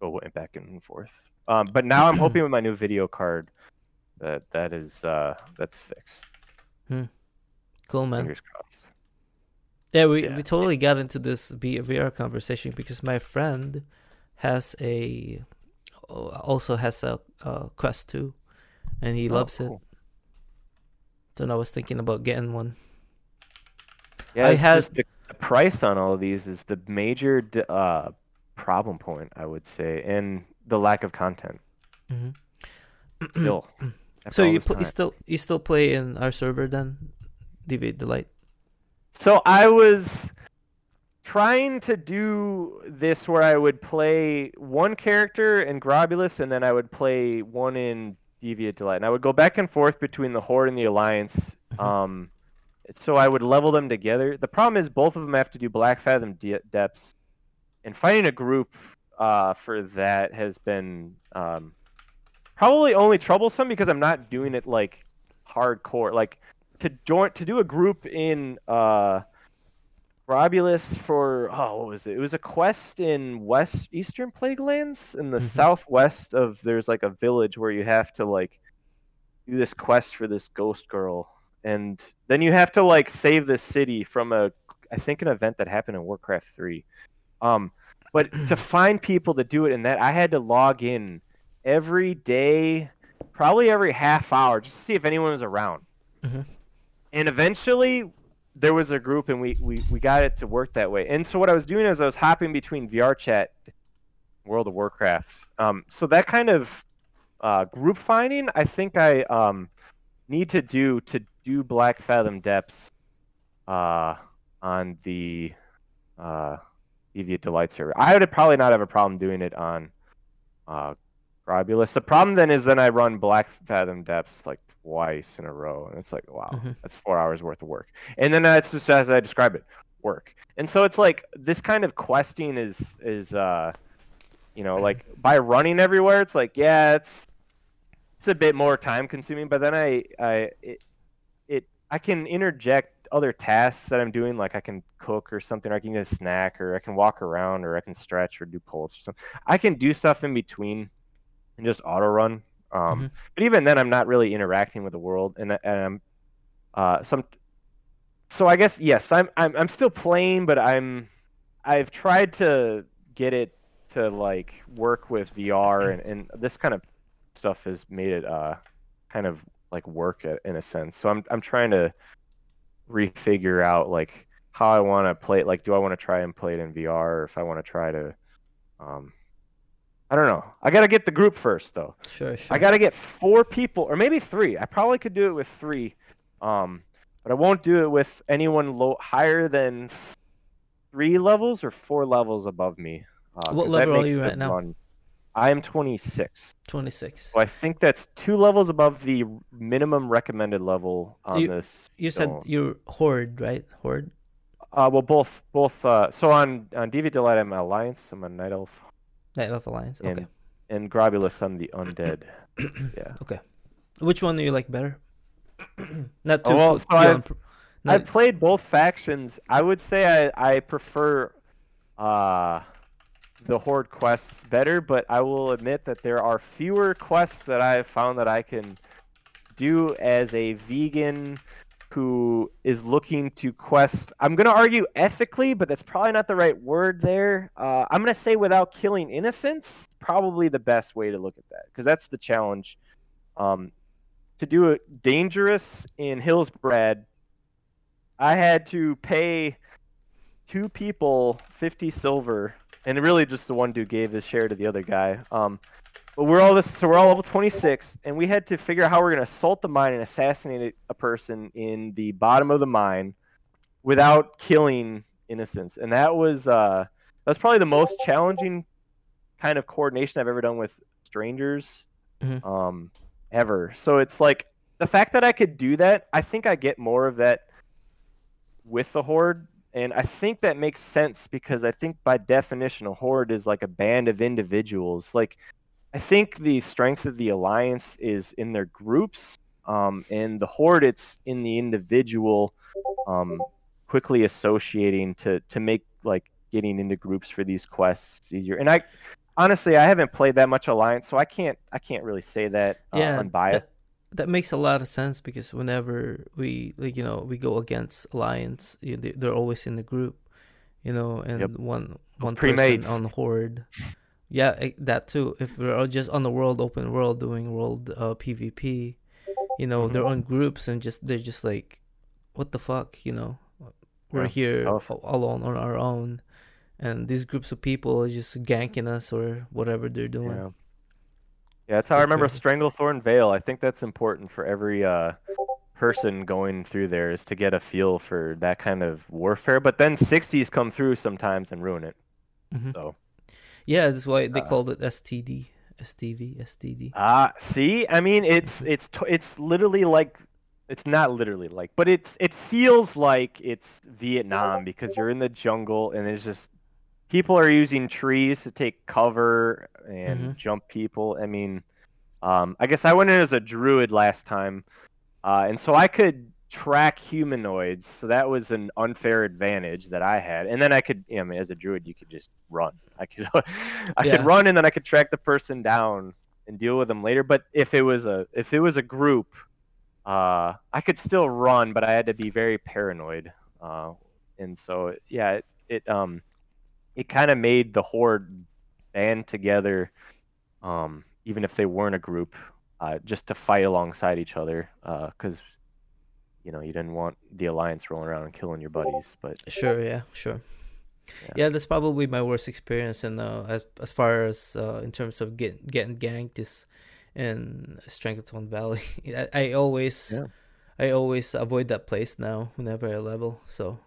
go back and forth. But now I'm hoping with my new video card that's fixed. Cool, man. Fingers crossed. Yeah, we Yeah. we totally got into this VR conversation because my friend also has a Quest 2, and he Oh, loves it. cool. Then I was thinking about getting one. Yeah, I it's had just the price on all of these is the major problem point, I would say, and the lack of content. Mhm. Still, So after all this time. you still play in our server then, DV Delight. So I was trying to do this where I would play one character in Grobulus, and then I would play one in Deviant Delight, and I would go back and forth between the Horde and the Alliance. Mhm. So I would level them together. The problem is both of them have to do Black Fathom depths, and finding a group for that has been probably only troublesome because I'm not doing it like hardcore. Like to do a group in Robulus for what was it? It was a quest in West Eastern Plague Lands in the Mhm. southwest of. There's like a village where you have to like do this quest for this ghost girl, and then you have to like save this city from I think an event that happened in Warcraft 3. Um, but to find people to do it in that, I had to log in every day, probably every half hour, just to see if anyone was around. Mhm. And eventually, there was a group, and we got it to work that way. And so what I was doing is I was hopping between VR chat, World of Warcraft. So that kind of group finding, I think I need to do Black Fathom Depths on the Deviant Delight server. I would probably not have a problem doing it on Grobulus. The problem then is I run Black Fathom Depths like twice in a row, and it's like, wow, Mhm. that's 4 hours worth of work. And then that's just as I describe it, work. And so it's like this kind of questing is like by running everywhere, it's like, yeah, it's a bit more time consuming, but then I can interject other tasks that I'm doing, like I can cook or something, or I can get a snack, or I can walk around, or I can stretch or do pull-ups or something. I can do stuff in between and just auto run. Mhm. But even then, I'm not really interacting with the world, and I'm some. So I guess yes, I'm still playing, but I've tried to get it to like work with VR, and this kind of stuff has made it kind of like work in a sense. So I'm trying to refigure out like how I want to play it. Like, do I want to try and play it in VR, or if I want to try to um I don't know. I got to get the group first though. Sure, I sure. got to get 4 people or maybe 3. I probably could do it with 3. Um but I won't do it with anyone higher than 3 levels or 4 levels above me. What Cuz that level are makes you the right now? run. I am 26. 26. So I think that's 2 levels above the minimum recommended level on You this you said stone. you're horde, right? Horde. Well, both. So on Deviant Delight, I'm an Alliance. I'm a Night Elf, Night of Alliance. Okay. and Grobulus, I'm the Undead. Yeah. Okay. Which one do you like better? Not Oh to well, put so you on. I've Not. played both factions. I would say I prefer uh the Horde quests better, but I will admit that there are fewer quests that I've found that I can do as a vegan who is looking to quest. I'm going to argue ethically, but that's probably not the right word there. I'm going to say without killing innocents, probably the best way to look at that, because that's the challenge. Um, to do it dangerous in Hillsbrad, I had to pay 2 people 50 silver, and really just the one dude gave his share to the other guy. But we're all level 26, and we had to figure out how we're gonna assault the mine and assassinate a person in the bottom of the mine without killing innocents. And that's probably the most challenging kind of coordination I've ever done with strangers, Mhm. um, ever. So it's like the fact that I could do that, I think I get more of that with the horde. And I think that makes sense because I think by definition, a horde is like a band of individuals. Like I think the strength of the alliance is in their groups, and the horde it's in the individual, um, quickly associating to make like getting into groups for these quests easier. And I honestly I haven't played that much alliance, so I can't really say that Yeah, unbiased. that makes a lot of sense because whenever we like we go against alliance, they're always in the group, Yep, and those one person pre-mates. on horde. Yeah, that too. If we're all just on the world, open world, doing world PvP, they're Hmm. on groups and they're just like, what the fuck, we're Yeah, it's here tough. alone on our own, and these groups of people are just ganking us or whatever they're doing. Yeah, yeah, that's how I Pretty remember crazy. Stranglethorn Vale. I think that's important for every person going through there is to get a feel for that kind of warfare. But then 60s come through sometimes and ruin it. Hmm. So, Yeah, that's why they uh, called it STD, STV, STD. see, I mean, Hmm. it's literally like it's not literally like, but it feels like it's Vietnam because you're in the jungle and it's just people are using trees to take cover Hmm. and jump people. I mean, I guess I went in as a druid last time, and so I could track humanoids, so that was an unfair advantage that I had. And then I could, I mean, as a druid, you could just run. I could, I could Yeah. run, and then I could track the person down and deal with them later. But if it was a group, I could still run, but I had to be very paranoid. And so yeah, it kind of made the horde band together, even if they weren't a group, just to fight alongside each other, because you didn't want the alliance rolling around and killing your buddies. But Sure. Yeah. Sure. yeah, Yeah, that's probably my worst experience in as far as in terms of getting ganked is in Strangleton Valley. yeah, I always avoid that place now whenever I level. So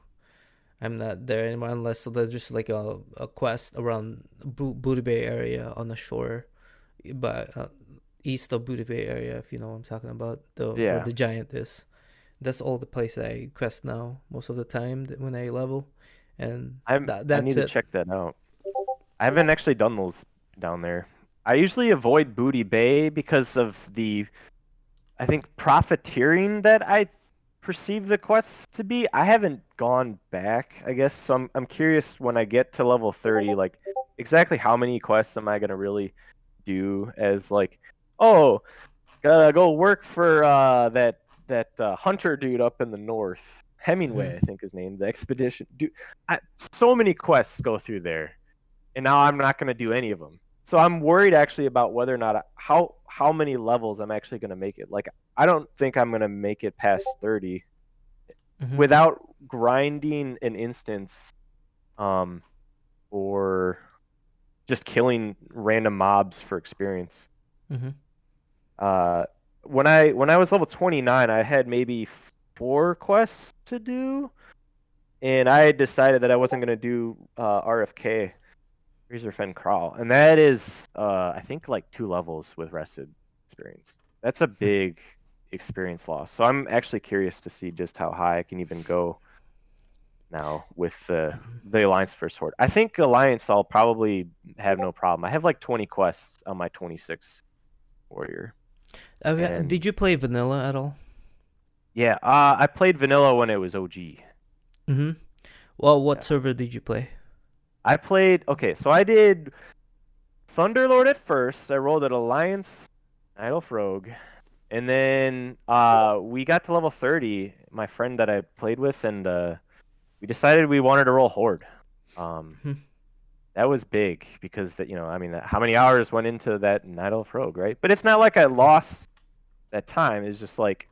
I'm not there anymore unless there's just like a quest around Booty Bay area on the shore, but east of Booty Bay area, if you know what I'm talking about, the where yeah. the giant is. That's all the place I quest now most of the time when I level, and I that's need to it. check that out. I haven't actually done those down there. I usually avoid Booty Bay because of the, I think, profiteering that I perceive the quests to be. I haven't gone back, I guess. So I'm curious when I get to level 30, like exactly how many quests am I gonna really do as like, oh, gotta go work for that hunter dude up in the north. Hmm. Hemingway, I think his name, the expedition. Dude, so many quests go through there, and now I'm not gonna do any of them. So I'm worried actually about whether or not how many levels I'm actually gonna make it. Like I don't think I'm gonna make it past 30 Hmm. without grinding an instance, um, or just killing random mobs for experience. Hmm. Uh, when I was level 29, I had maybe 4 quests to do, and I decided that I wasn't gonna do RFK, Razor Fen Crawl, and that is I think like 2 levels with rested experience. That's a big experience loss. So I'm actually curious to see just how high I can even go now with the Alliance First Horde. I think Alliance I'll probably have no problem. I have like 20 quests on my 26 warrior. And Did you play vanilla at all? yeah, I played vanilla when it was OG. Hmm. Well, what Yeah. server did you play? I played, okay, so I did Thunderlord at first. I rolled at Alliance, Night Elf Rogue, and then we got to level 30, my friend that I played with, and we decided we wanted to roll Horde. Um, Hmm. that was big because I mean, how many hours went into that Night Elf Rogue, right? But it's not like I lost that time. It's just like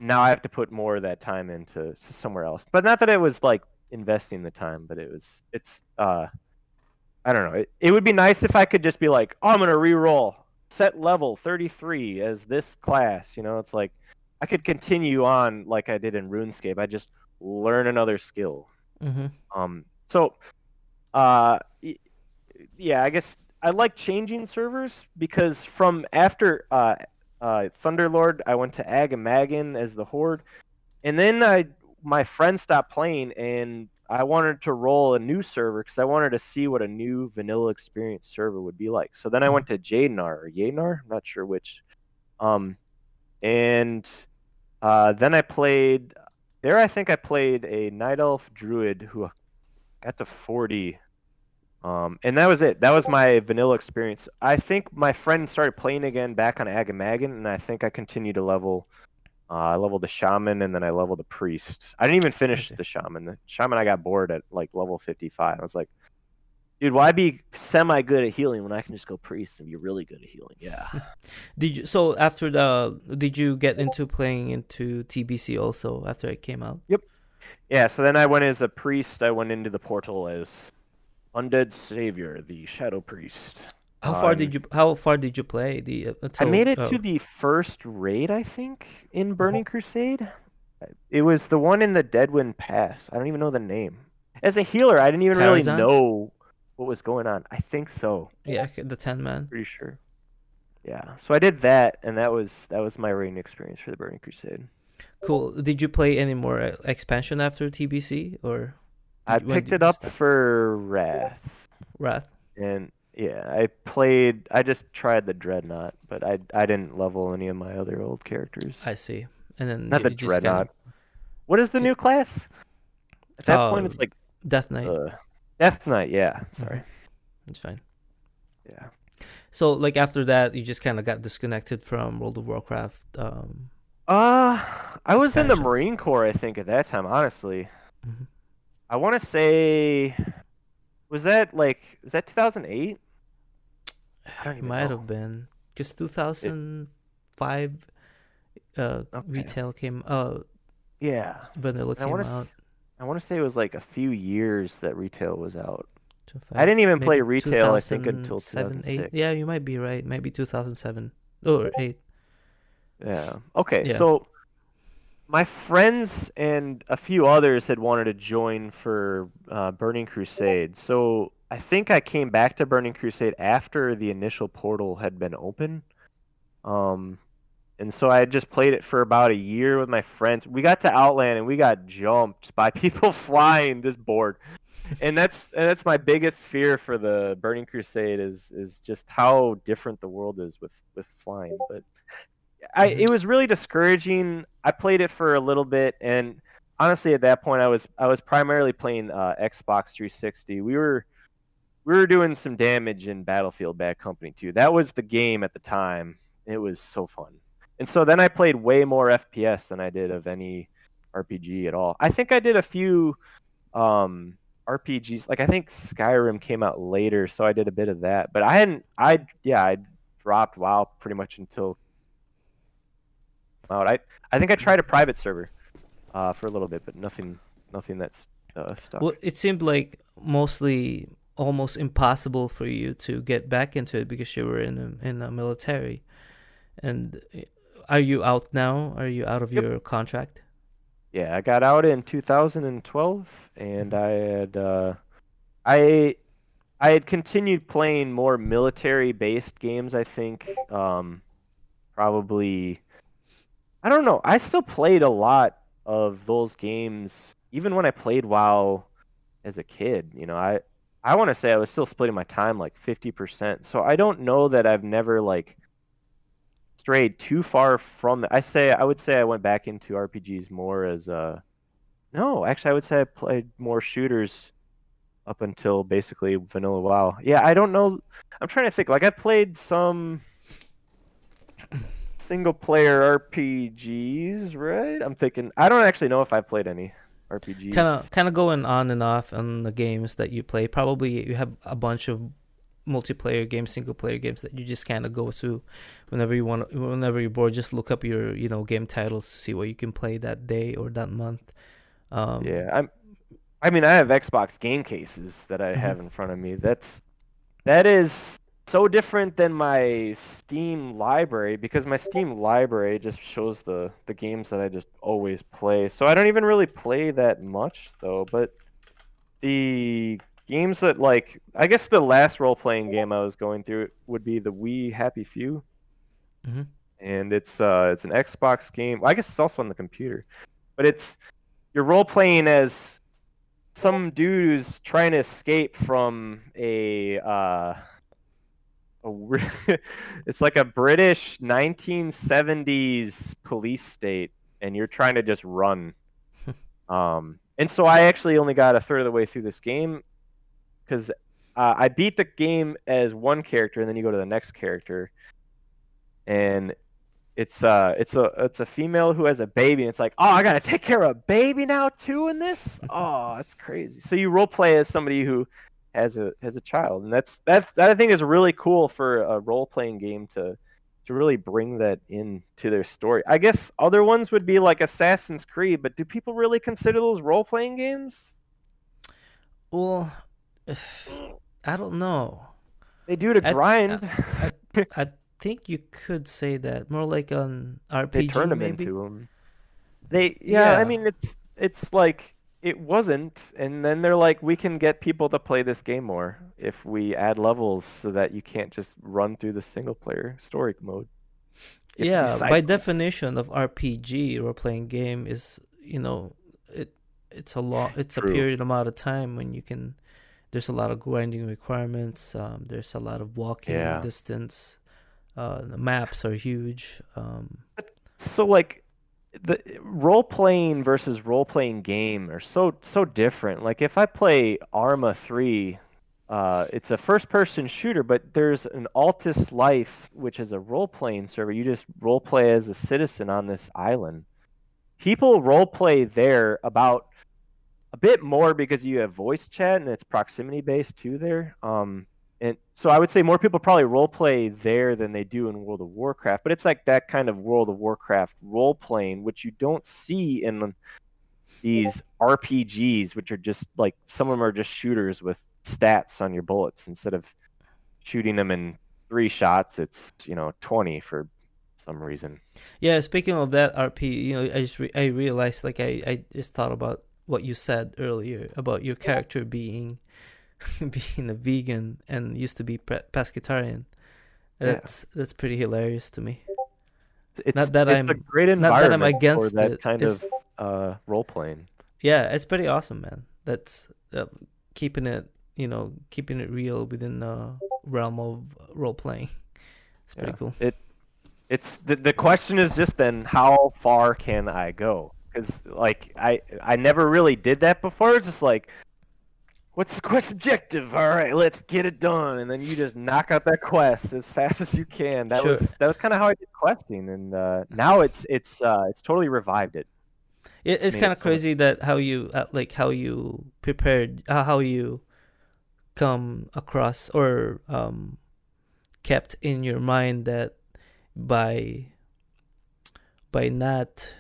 now I have to put more of that time into to somewhere else. But not that it was like investing the time, but it's I don't know. It would be nice if I could just be like, oh, I'm gonna re-roll set level 33 as this class. It's like I could continue on like I did in RuneScape. I just learn another skill. Hmm. So uh, yeah, I guess I like changing servers because from after Thunderlord, I went to Agamagan as the Horde, and then my friend stopped playing, and I wanted to roll a new server because I wanted to see what a new vanilla experience server would be like. So then I Hmm. went to Jadenar or Yanar, I'm not sure which. Um, and then I played there. I think I played a Night Elf Druid who got to 40. And that was it. That was my vanilla experience. I think my friend started playing again back on Agamagan, and I think I continued to level. I leveled the shaman, and then I leveled the priest. I didn't even I finish see. the shaman. The shaman I got bored at like level 55. I was like, dude, why be semi good at healing when I can just go priest and be really good at healing? Yeah. Did you get into playing into TBC also after it came out? Yep. Yeah. So then I went as a priest. I went into the portal as undead savior, the shadow priest. And How far did you play the I until made it to the first raid, I think, in Burning Crusade. It was the one in the Deadwind Pass. I don't even know the name. As a healer, I didn't even really Karazhan? know what was going on. I think so. Yeah, the 10 man. Pretty sure. Yeah. So I did that, and that was my raiding experience for the Burning Crusade. Cool. Did you play any more expansion after TBC, or I when picked did it you up stop? for Wrath, Wrath. and yeah, I played. I just tried the Dreadnought, but I didn't level any of my other old characters. I see. and then Not the you just kind of Dreadnought. What is the new class? At that point, uh it's like Death Knight. Death Knight. Yeah, Mm-hmm. sorry. It's fine. Yeah. So like after that, you just kind of got disconnected from World of Warcraft I was in the expansions. Marine Corps, I think, at that time. Honestly, Mm-hmm. I want to say, was that 2008? I don't It even might have know. been because It 2005 okay. retail came Yeah. vanilla And came out. I want to say it was like a few years that retail was out. I 2005, didn't even play maybe retail, I think, until 2007, 8. 2006. Yeah, you might be right. Maybe 2007 or 8. Yeah. Okay, Yeah. so my friends and a few others had wanted to join for Burning Crusade. So I think I came back to Burning Crusade after the initial portal had been open. Um, and so I had just played it for about a year with my friends. We got to Outland and we got jumped by people flying, just bored. And that's my biggest fear for the Burning Crusade is just how different the world is with flying. But Hmm. it was really discouraging. I played it for a little bit, and honestly, at that point, I was primarily playing Xbox 360. We were doing some damage in Battlefield Bad Company 2. That was the game at the time. It was so fun. And so then I played way more FPS than I did of any RPG at all. I think I did a few RPGs. Like I think Skyrim came out later, so I did a bit of that. But I hadn't. I dropped WoW pretty much until out. I think I tried a private server for a little bit, but nothing that's Well, stuck. it seemed like mostly almost impossible for you to get back into it because you were in the military. And are you out now? Are you out of Yep. your contract? Yeah, I got out in 2012, and Hmm. I I had continued playing more military-based games. I think probably I don't know. I still played a lot of those games, even when I played WoW as a kid. I want to say I was still splitting my time like 50%. So I don't know that I've never like strayed too far from it. I would say I went back into RPGs more as no, actually I would say I played more shooters up until basically vanilla WoW. Yeah, I don't know. I'm trying to think. Like I played some single player RPGs, right? I'm thinking I don't actually know if I've played any RPGs. Kind of going on and off on the games that you play. Probably you have a bunch of multiplayer games, single player games that you just kind of go to whenever you want. Whenever you're bored, just look up your game titles to see what you can play that day or that month. Um, Yeah, I mean I have Xbox game cases that I mhm. have in front of me. That is so different than my Steam library because my Steam library just shows the games that I just always play. So I don't even really play that much though, but the games that like I guess the last role-playing game I was going through would be the Wii Happy Few, Mhm. and it's an Xbox game. Well, I guess it's also on the computer. But you're role-playing as some dude who's trying to escape from it's like a British 1970s police state, and you're trying to just run. And so I actually only got a third of the way through this game because I beat the game as one character, and then you go to the next character, and it's a female who has a baby, and it's like, oh, I gotta take care of a baby now too in this. Oh, that's crazy. So you role play as somebody who has a child, and that I think is really cool for a role playing game to really bring that into their story. I guess other ones would be like Assassin's Creed, but do people really consider those role playing games? Well, I don't know. They do to I I grind. I I think you could say that more like an They turn RPG them maybe. into them. Yeah, I Yeah. mean it's like it wasn't, and then they're like, we can get people to play this game more if we add levels so that you can't just run through the single player story mode. You have to do Yeah, side by quests. definition of RPG role playing game is, it it's a True. period amount of time when you can there's a lot of grinding requirements, there's a lot of walking distance, the maps are huge. So like the role playing versus role playing game are so different. Like if I play Arma 3, it's a first person shooter, but there's an Altus Life, which is a role playing server. You just role play as a citizen on this island. People role play there about a bit more because you have voice chat and it's proximity based too there. And so I would say more people probably role play there than they do in World of Warcraft, but it's like that kind of World of Warcraft role playing, which you don't see in these RPGs, which are just like some of them are just shooters with stats on your bullets instead of shooting them in 3 shots. It's 20 for some reason. Yeah, speaking of that RP, I realized, like, I just thought about what you said earlier about your character being being a vegan and used to be pescatarian. Yeah, That's pretty hilarious to me. it's Not that it's a I'm great not that I'm environment for against that it. kind It's of role playing. Yeah, it's pretty awesome, man. That's keeping it keeping it real within the realm of role playing. It's pretty Yeah. cool. It's the question is just then how far can I go? Because like I never really did that before. It's just like, what's the quest objective? All right, let's get it done, and then you just knock out that quest as fast as you can. Sure. That was kind of how I did questing, and now it's totally revived it. It's It's made kind it of so much. crazy that how you prepared, how you come across or kept in your mind that by not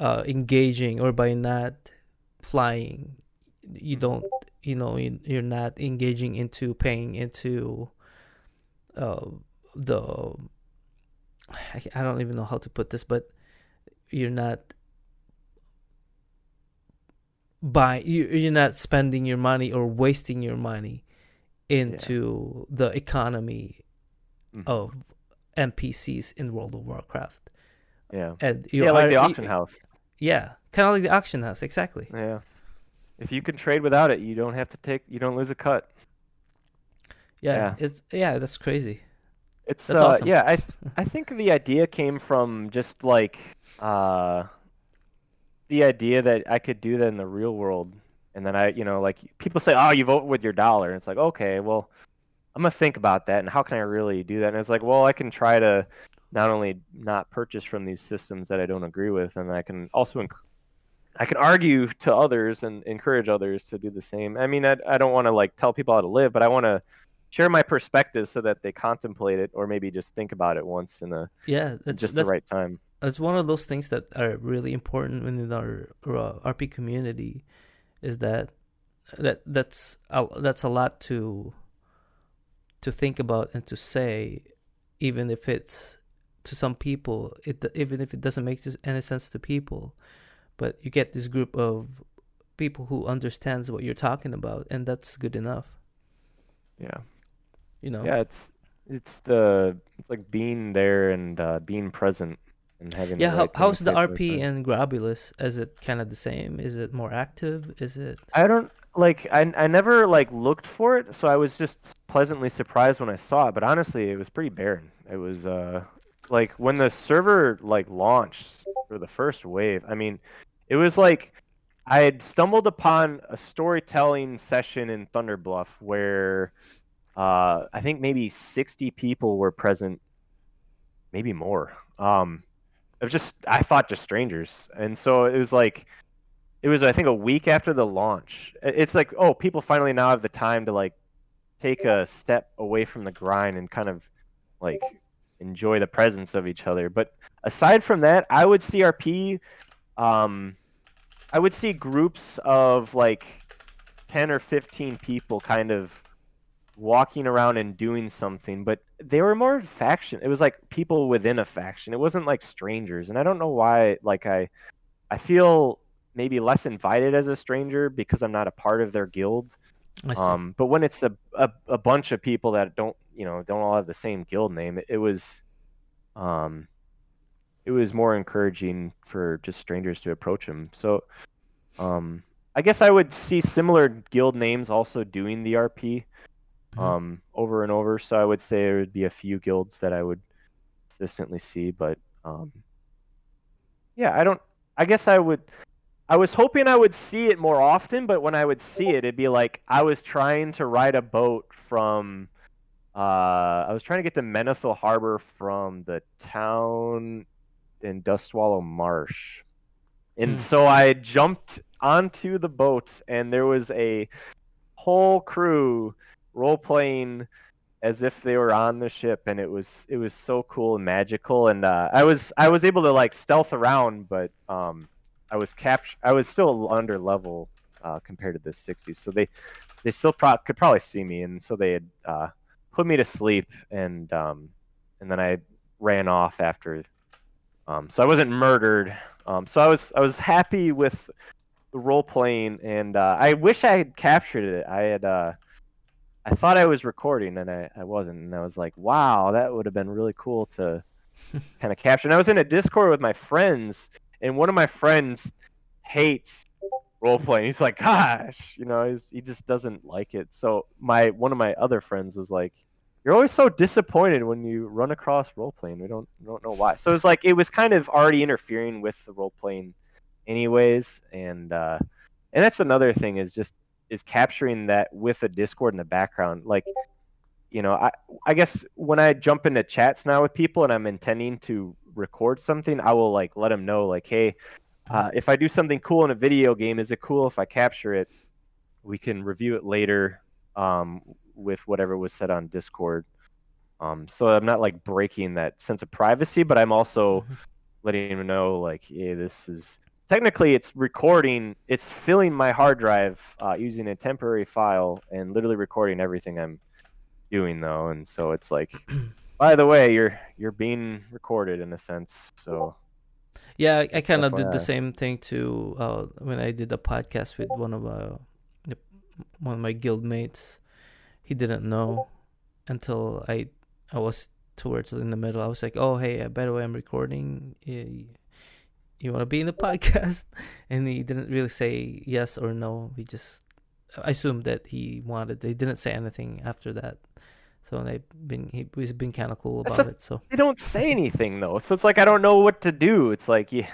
engaging, or by not flying, you don't you're not engaging into paying into uh the I don't even know how to put this, but you're not you're not spending your money or wasting your money Yeah. into the economy Hmm. of NPCs in World of Warcraft. Yeah. And Yeah, like the auction house. yeah, kind of like the auction house, exactly. Yeah. If you can trade without it, you don't lose a cut. Yeah, Yeah. that's crazy. It's That's awesome. yeah, I think the idea came from just like uh the idea that I could do that in the real world. And then like people say, "Oh, you vote with your dollar." And it's like, "Okay, well, I'm gonna think about that and how can I really do that?" And it's like, "Well, I can try to not only not purchase from these systems that I don't agree with, and I can also I can argue to others and encourage others to do the same." I mean, I don't want to like tell people how to live, but I want to share my perspective so that they contemplate it or maybe just think about it once in a Yeah, just the right time. that's one of those things that are really important within our RP community, is that that's a lot to think about and to say, even if it's to some people, even if it doesn't make any sense to people, but you get this group of people who understands what you're talking about, and that's good enough, Yeah. you know. Yeah, it's like being there and being present and having the Yeah, right thing to how's the say at the right RP time. and Grabulus? Is it kind of the same? Is it more active? Is it? I don't like I never like looked for it, so I was just pleasantly surprised when I saw it, but honestly, it was pretty barren. It was like when the server like launched for the first wave, I mean, it was like I had stumbled upon a storytelling session in Thunderbluff where I think maybe 60 people were present, maybe more. It was just I thought just strangers. And so it was like it was I think a week after the launch. It's like, oh, people finally now have the time to like take a step away from the grind and kind of like enjoy the presence of each other. But aside from that, I would see RP um I would see groups of like 10 or 15 people kind of walking around and doing something, but they were more faction. It was like people within a faction. It wasn't like strangers. And I don't know why like I feel maybe less invited as a stranger because I'm not a part of their guild. I see. But when it's a bunch of people that don't all have the same guild name, um, it was more encouraging for just strangers to approach them. So um, I guess I would see similar guild names also doing the RP Hmm. over and over. So I would say there would be a few guilds that I would consistently see, but yeah, I don't. I guess I would. I was hoping I would see it more often, but when I would see it, it'd be like I was trying to ride a boat from. I was trying to get to Menifil Harbor from the town in Dust Swallow Marsh, and Mm. so I jumped onto the boat, and there was a whole crew role playing as if they were on the ship, and it was so cool and magical. And I was able to like stealth around, but I was still under level compared to the 60s, so they still could probably see me, and so they had put me to sleep, and then I ran off after. So I wasn't murdered. So I was happy with the role playing, and I wish I had captured it. I thought I was recording, and I wasn't, and I was like, wow, that would have been really cool to kind of capture. And I was in a Discord with my friends, and one of my friends hates role playing. He's like, gosh, he just doesn't like it. So one of my other friends was like, you're always so disappointed when you run across role playing. We don't know why. So it was kind of already interfering with the role playing anyways, and that's another thing is capturing that with a Discord in the background. Like, I guess when I jump into chats now with people and I'm intending to record something, I will like let them know like, hey, if I do something cool in a video game, is it cool if I capture it? We can review it later with whatever was said on Discord. So I'm not like breaking that sense of privacy, but I'm also Mhm. letting them know like, hey, this is technically it's recording, it's filling my hard drive using a temporary file and literally recording everything I'm doing though, and so it's like, by the way, you're being recorded in a sense. So Yeah, I kind of did the FYI. same thing too when I did a podcast with one of my guild mates. He didn't know until I was towards in the middle. I was like, "Oh, hey, by the way, I'm recording. You want to be in the podcast?" And he didn't really say yes or no. I assumed that he wanted. They didn't say anything after that. So he's been kind of cool That's about a it. So They don't say anything though, so it's like I don't know what to do. It's like, yeah,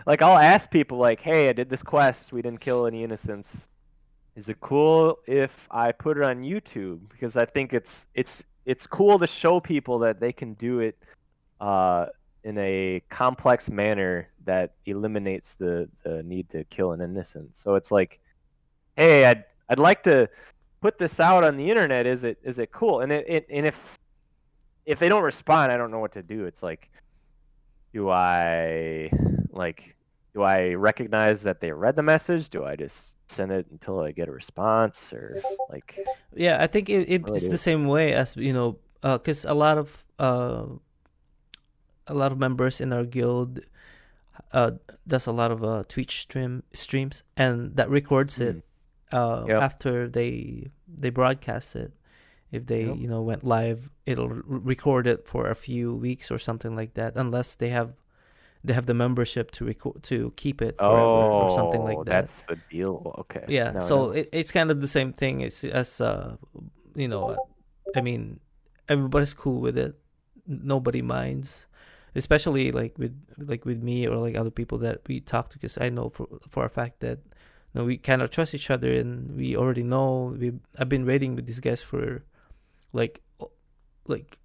like I'll ask people like, hey, I did this quest, we didn't kill any innocents. Is it cool if I put it on YouTube? Because I think it's cool to show people that they can do it uh, in a complex manner that eliminates the need to kill an innocent. So it's like, hey, I'd like to put this out on the internet. Is it cool? And if they don't respond, I don't know what to do. It's like, do I like do I recognize that they read the message? Do I just send it until I get a response, or like yeah, I think what do I it's the do? same way as because a lot of members in our guild uh does a lot of Twitch streams, and that records it Mm. Yep. after they broadcast it. If they Yep. went live, it'll record it for a few weeks or something like that, unless they have the membership to record to keep it forever or something like Oh, that. that's the deal. Okay. Yeah, Now I so know. it's kind of the same thing as you know I mean, everybody's cool with it. Nobody minds, especially like with me or like other people that we talk to, because I know for a fact that we kind of trust each other, and we already know I've been raiding with these guys for like like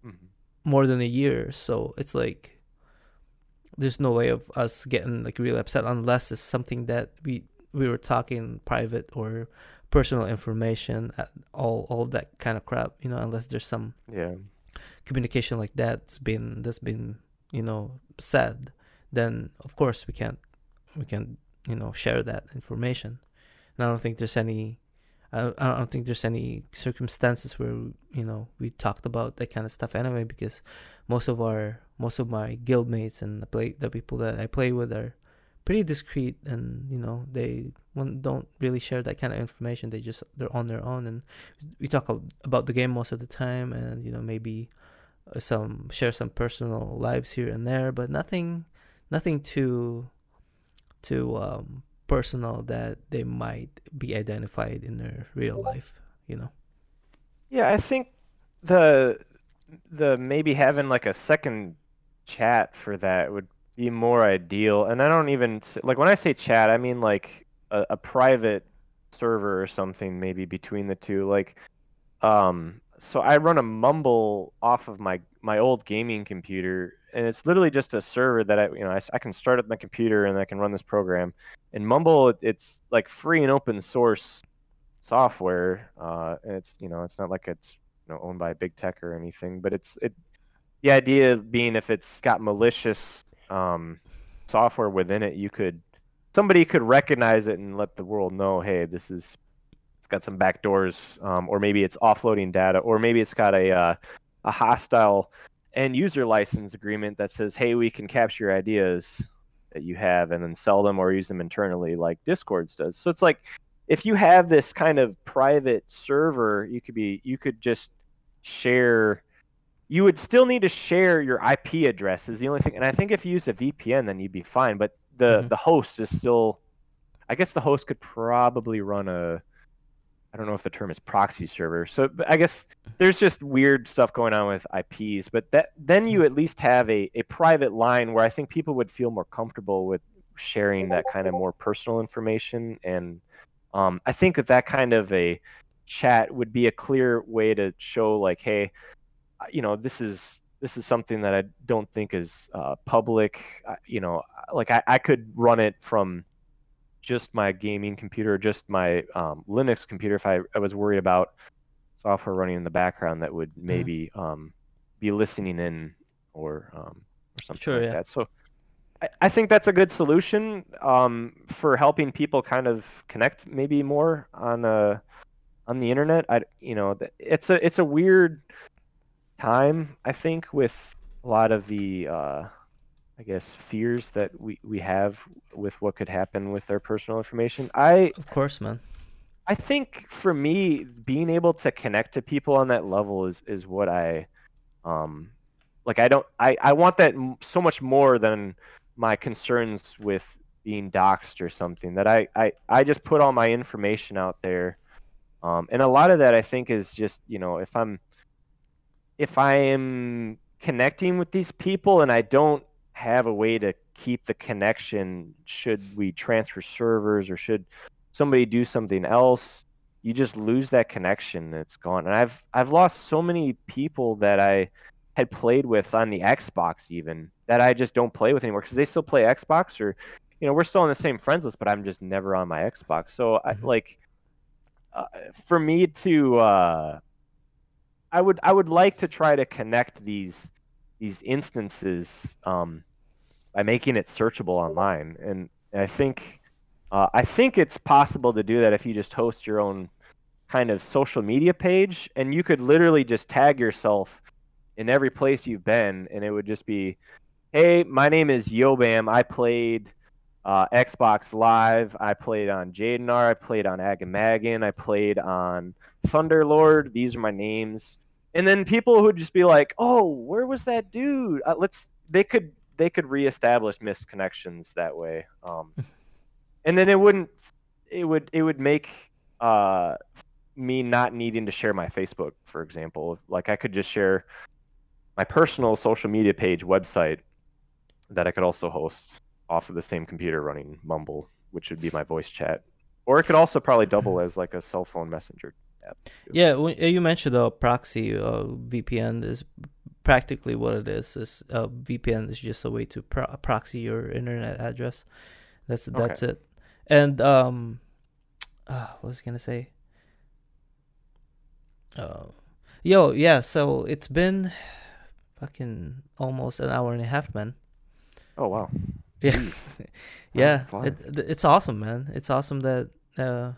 Mhm. more than a year. So it's like there's no way of us getting like really upset unless it's something that we were talking private or personal information, all that kind of crap, unless there's some Yeah. communication like that's been said, then of course we can share that information. And I don't think there's any I don't think there's any circumstances where we talked about that kind of stuff anyway, because most of my guildmates and the people that I play with are pretty discreet, and they don't really share that kind of information. They're on their own, and we talk about the game most of the time, and maybe some share some personal lives here and there, but nothing too personal that they might be identified in their real life. Yeah, I think the maybe having like a second chat for that would be more ideal. And I don't even like when I say chat, I mean like a private server or something maybe between the two. Like so I run a Mumble off of my old gaming computer, and it's literally just a server that I can start up my computer and I can run this program. And Mumble, it's like free and open source software. And it's not like it's owned by big tech or anything, but the idea being if it's got malicious software within it, somebody could recognize it and let the world know, hey, it's got some backdoors, or maybe it's offloading data, or maybe it's got a hostile end user license agreement that says, hey, we can capture ideas that you have and then sell them or use them internally, like Discord's does. So it's like if you have this kind of private server, you could just share. You would still need to share your IP address is the only thing. And I think if you use a VPN, then you'd be fine. But Mm-hmm. the host is still, I guess the host could probably run I don't know if the term is proxy server. So but I guess there's just weird stuff going on with IPs. But then you at least have a private line where I think people would feel more comfortable with sharing that kind of more personal information. And I think that kind of a chat would be a clear way to show like, hey, this is something that I don't think is public. Like I could run it from just my gaming computer, just my Linux computer if I was worried about software running in the background that would Mm-hmm. maybe be listening in or something Sure, like yeah. that. So I think that's a good solution for helping people kind of connect maybe more on the internet. It's a weird time, I think, with a lot of the I guess fears that we have with what could happen with their personal information. Of course, man. I think for me, being able to connect to people on that level is what I um like. I want that so much more than my concerns with being doxxed or something. That I just put all my information out there. And a lot of that I think is just if I am connecting with these people and I don't have a way to keep the connection, should we transfer servers or should somebody do something else, you just lose that connection and it's gone. And I've lost so many people that I had played with on the Xbox even that I just don't play with anymore because they still play Xbox or we're still on the same friends list, but I'm just never on my Xbox. So Mm-hmm. uh, for me to I would like to try to connect these instances by making it searchable online, and I think it's possible to do that if you just host your own kind of social media page, and you could literally just tag yourself in every place you've been, and it would just be, hey, my name is Yobam. I played Xbox Live. I played on Jadenar. I played on Agamagan. I played on Thunderlord. These are my names. And then people would just be like, "Oh, where was that dude?" They could reestablish missed connections that way. And then it would make uh, me not needing to share my Facebook, for example. Like I could just share my personal social media page website that I could also host off of the same computer running Mumble, which would be my voice chat. Or it could also probably double as like a cell phone messenger app too. Yeah, when you mentioned the proxy VPN is practically what it is. Is VPN is just a way to proxy your internet address. Okay. That's it. And what was I gonna say? Uh, yeah. So it's been fucking almost an hour and a half, man. Oh wow. Yeah, Jeez. Time yeah. flies. It's awesome, man. It's awesome that it,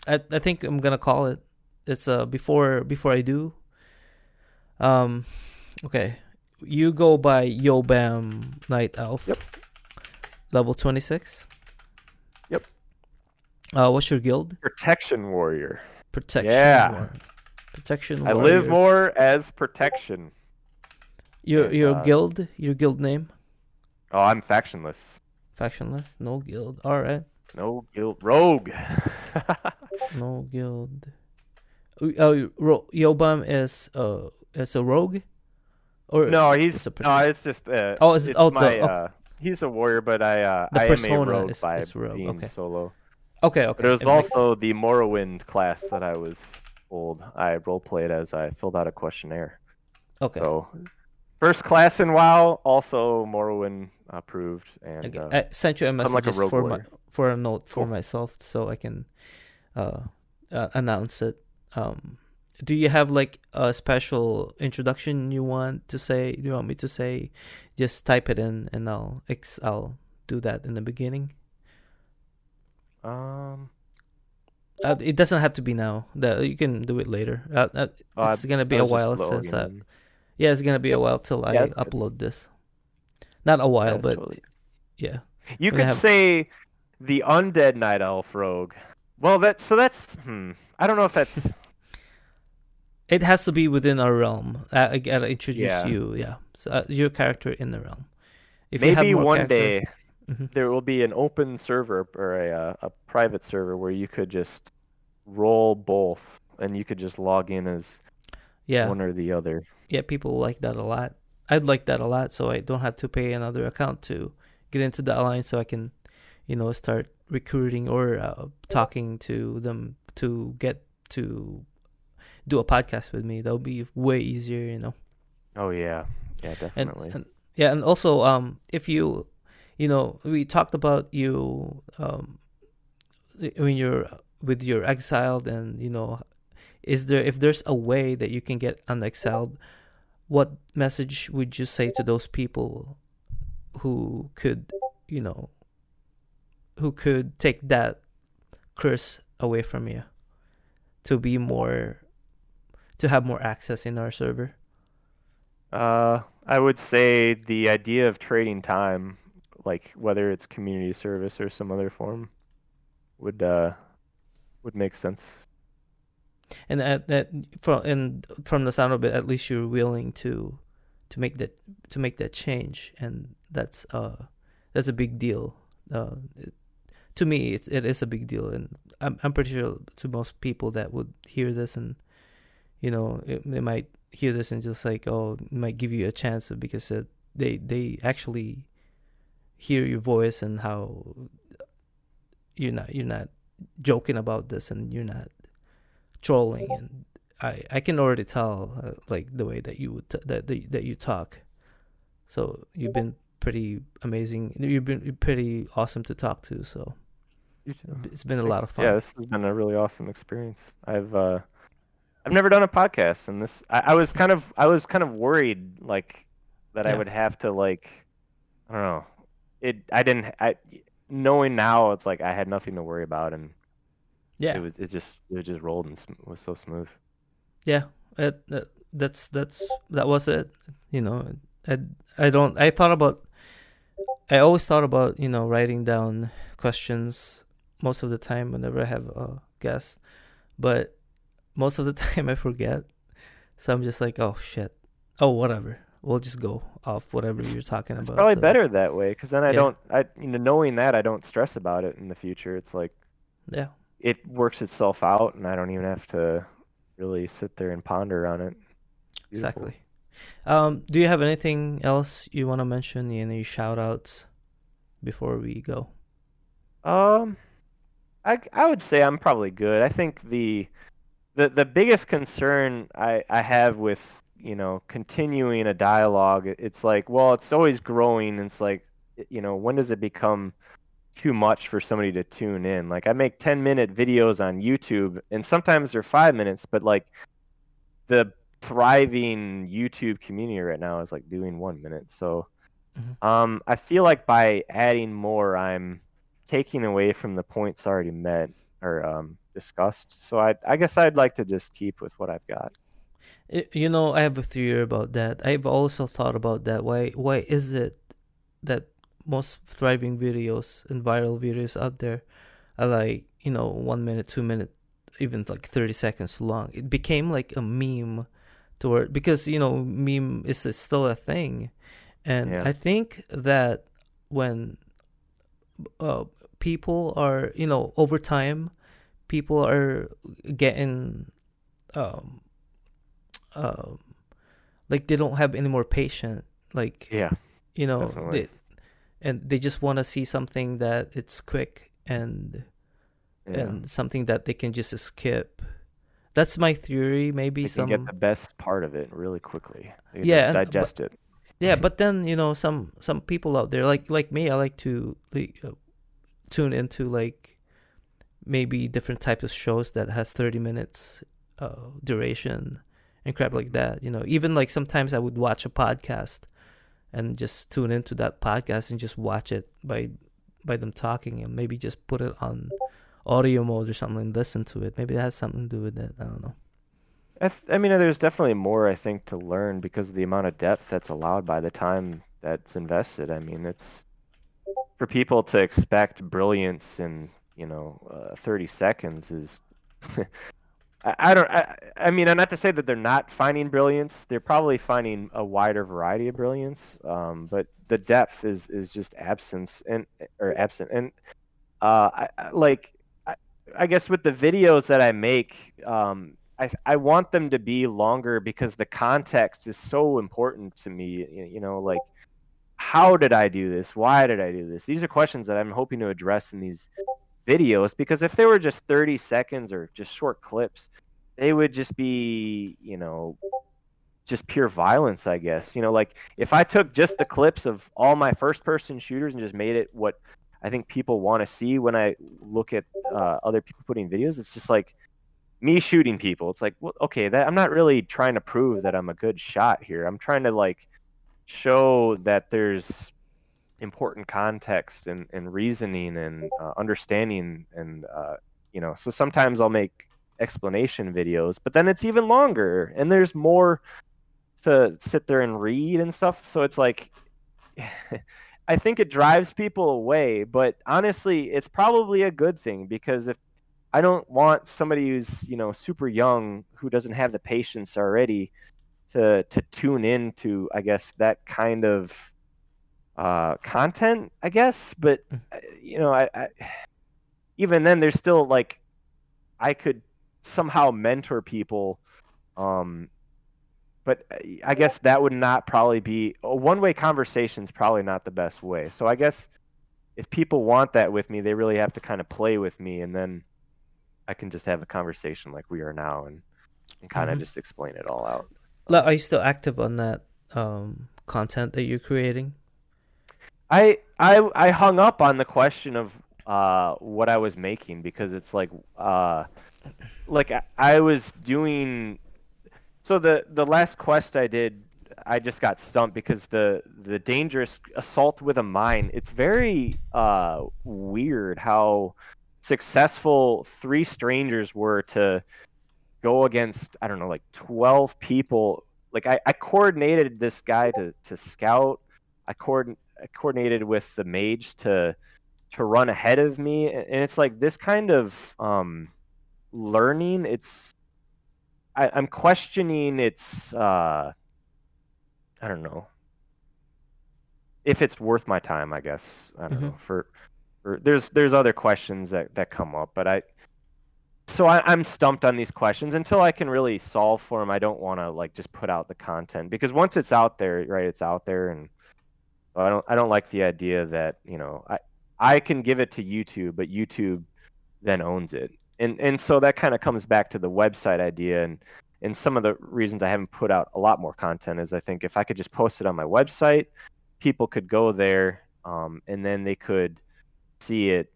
I think I'm gonna call it. It's before I do. Um, okay. You go by Yobam Night Elf. Yep. Level 26. Yep. What's your guild? Protection warrior. Protection Yeah. War. Protection I live Warrior. more as protection. Your And your guild? Your guild name? oh, I'm factionless. Factionless? No guild. All right. No guild. Rogue. No guild. Yobam is a rogue. or No, it's a no, it's just oh, is it it's oh my the okay, he's a warrior, but the I am a persona rogue by is rogue. being Okay, solo. okay, But it okay. was It makes also the Morrowind class that I was told I role played as I filled out a questionnaire. okay. So first class in WoW, also Morrowind approved, and Okay, I sent you a I'm message like a just rogue for my warrior. for a note for Cool. myself so I can uh, announce it. Um, do you have like a special introduction you want to say? Do you want me to say? Just type it in, and I'll do that in the beginning. Um, It doesn't have to be now. That you can do it later. oh, It's gonna I be a was just while since logging in. yeah, it's gonna be a while till Yeah, I that's good. upload this. Not a Yeah, while, that's but totally. yeah, You when I could have say the undead night elf rogue. Well, that's I don't know if that's it has to be within our realm. I gotta introduce yeah. you. Yeah, so, your character in the realm. If you have Maybe more one character, day hmm there will be an open server or a private server where you could just roll both and you could just log in as yeah, one or the other. yeah, people like that a lot. I'd like that a lot, so I don't have to pay another account to get into the alliance, so I can, start recruiting or talking to them to get to do a podcast with me. That'll be way easier. Oh yeah. Yeah, And definitely. and yeah, and also if we talked about you when you're with your exiled, and is there if there's a way that you can get unexiled, what message would you say to those people who could you know who could take that curse away from you to be more to have more access in our server? I would say the idea of trading time, like whether it's community service or some other form, would uh would make sense. And from the sound of it, at least you're willing to make that change, and that's a big deal. To me, it is a big deal, and I'm pretty sure to most people that would hear this, and they might hear this and just like, oh, it might give you a chance because they actually hear your voice and how you're not joking about this, and you're not trolling, and I can already tell like the way that you would that you talk. So you've been pretty amazing. You've been pretty awesome to talk to. So You too. it's been a Thank lot you. of Yeah, fun. this has been a really awesome experience. I've never done a podcast, and I was kind of worried like that I Yeah, would have to like I don't know. I didn't I knowing now it's like I had nothing to worry about, and yeah, it just rolled and was so smooth. yeah. That was it. You know, I I don't. I thought about. I always thought about writing down questions most of the time whenever I have a guest, but most of the time I forget. So I'm just like, oh shit, oh whatever. We'll just go off whatever It's you're talking it's about. probably So better that way because then yeah, knowing that I don't stress about it in the future. It's like yeah, it works itself out, and I don't even have to really sit there and ponder on it. Beautiful. exactly. Do you have anything else you want to mention? Any shout outs before we go? Um, I would say I'm probably good. I think the biggest concern I have with continuing a dialogue, it's like, well, it's always growing. And it's like, when does it become too much for somebody to tune in? Like I make 10-minute videos on YouTube, and sometimes they're 5 minutes, but like the thriving YouTube community right now is like doing 1 minute. So Hmm. I feel like by adding more, I'm taking away from the points already met or discussed. So I guess I'd like to just keep with what I've got. I have a theory about that. I've also thought about that. Why is it that most thriving videos and viral videos out there are like 1 minute, 2 minute, even like 30 seconds long? It became like a meme toward because meme is still a thing, and Yeah. I think that when uh, people are over time, people are getting um, um like they don't have any more patience. Like, Yeah, you know, definitely. they just want to see something that it's quick Yeah, and something that they can just skip. That's my theory. Maybe they can get some, the best part of it really quickly. They can yeah, just and but digest it. yeah, but then some people out there like me, I like to like, tune into like maybe different types of shows that has 30 minutes duration and crap like Mhm. that. Even like sometimes I would watch a podcast and just tune into that podcast and just watch it by them talking, and maybe just put it on audio mode or something and listen to it. Maybe that has something to do with it. I don't know. I mean, there's definitely more I think to learn because of the amount of depth that's allowed by the time that's invested. I mean, it's for people to expect brilliance in 30 seconds is I don't I mean, not to say that they're not finding brilliance. They're probably finding a wider variety of brilliance, but the depth is just absence and or absent. And like I, I guess with the videos that I make, I want them to be longer because the context is so important to me. Like how did I do this? Why did I do this? These are questions that I'm hoping to address in these videos because if they were just 30 seconds or just short clips, they would just be, just pure violence, I guess. Like if I took just the clips of all my first person shooters and just made it what I think people want to see when I look at other people putting videos, it's just like me shooting people. It's like, well, okay, that I'm not really trying to prove that I'm a good shot here. I'm trying to like show that there's important context and reasoning and understanding and so sometimes I'll make explanation videos but then it's even longer and there's more to sit there and read and stuff so it's like I think it drives people away but honestly it's probably a good thing because if I don't want somebody who's super young who doesn't have the patience already to tune in to I guess that kind of content, I guess. But I even then, there's still like I could somehow mentor people. Um, but I guess that would not probably be a one-way conversation is probably not the best way. So I guess if people want that with me, they really have to kind of play with me, and then I can just have a conversation like we are now, and kind of Mm-hmm. just explain it all out. Are Um, you still active on that content that you're creating? I hung up on the question of what I was making because it's like I was doing so the last quest I did I just got stumped because the dangerous assault with a mine it's very weird how successful three strangers were to go against I don't know like 12 people like I coordinated this guy to scout I coordinated with the mage to run ahead of me and it's like this kind of learning I'm questioning its I don't know if it's worth my time I guess I don't Mm-hmm. know for there's other questions that come up but I'm stumped on these questions until I can really solve for them I don't want to like just put out the content because once it's out there right it's out there and I don't like the idea that I can give it to YouTube but YouTube then owns it. And so that kind of comes back to the website idea and some of the reasons I haven't put out a lot more content is I think if I could just post it on my website, people could go there and then they could see it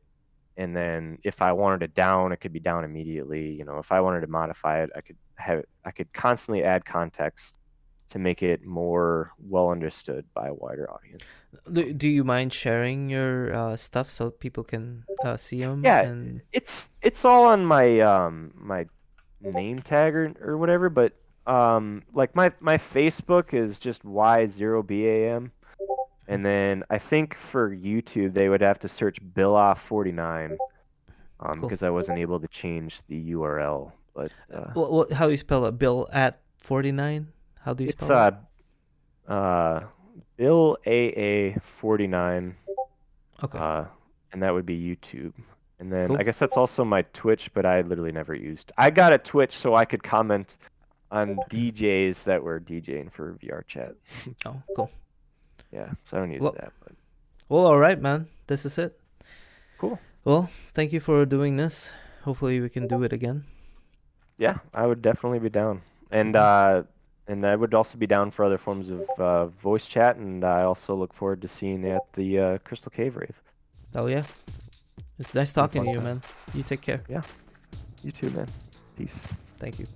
and then if I wanted it down, it could be down immediately. If I wanted to modify it, I could constantly add context to make it more well understood by a wider audience. Do you mind sharing your stuff so people can see them? Yeah, And it's all on my name tag or whatever, but like my Facebook is just Y0BAM, and then I think for YouTube they would have to search Billoff49 cool. because I wasn't able to change the URL, but How do you spell it? Bill at 49? How do you it's spell it? uh Bill AA49 Okay. uh and that would be YouTube. And then Cool. I guess that's also my Twitch, but I literally never used. I got a Twitch so I could comment on DJs that were DJing for VR chat. Oh, cool. Yeah, so I don't use Well, that, but well, all right, man. This is it. cool. Well, thank you for doing this. Hopefully, we can do it again. Yeah, I would definitely be down. And I would also be down for other forms of voice chat, and I also look forward to seeing you at the Crystal Cave rave. Hell yeah. It's nice Be a talking to fun you, time. man. You take care. Yeah, you too, man. Peace. Thank you.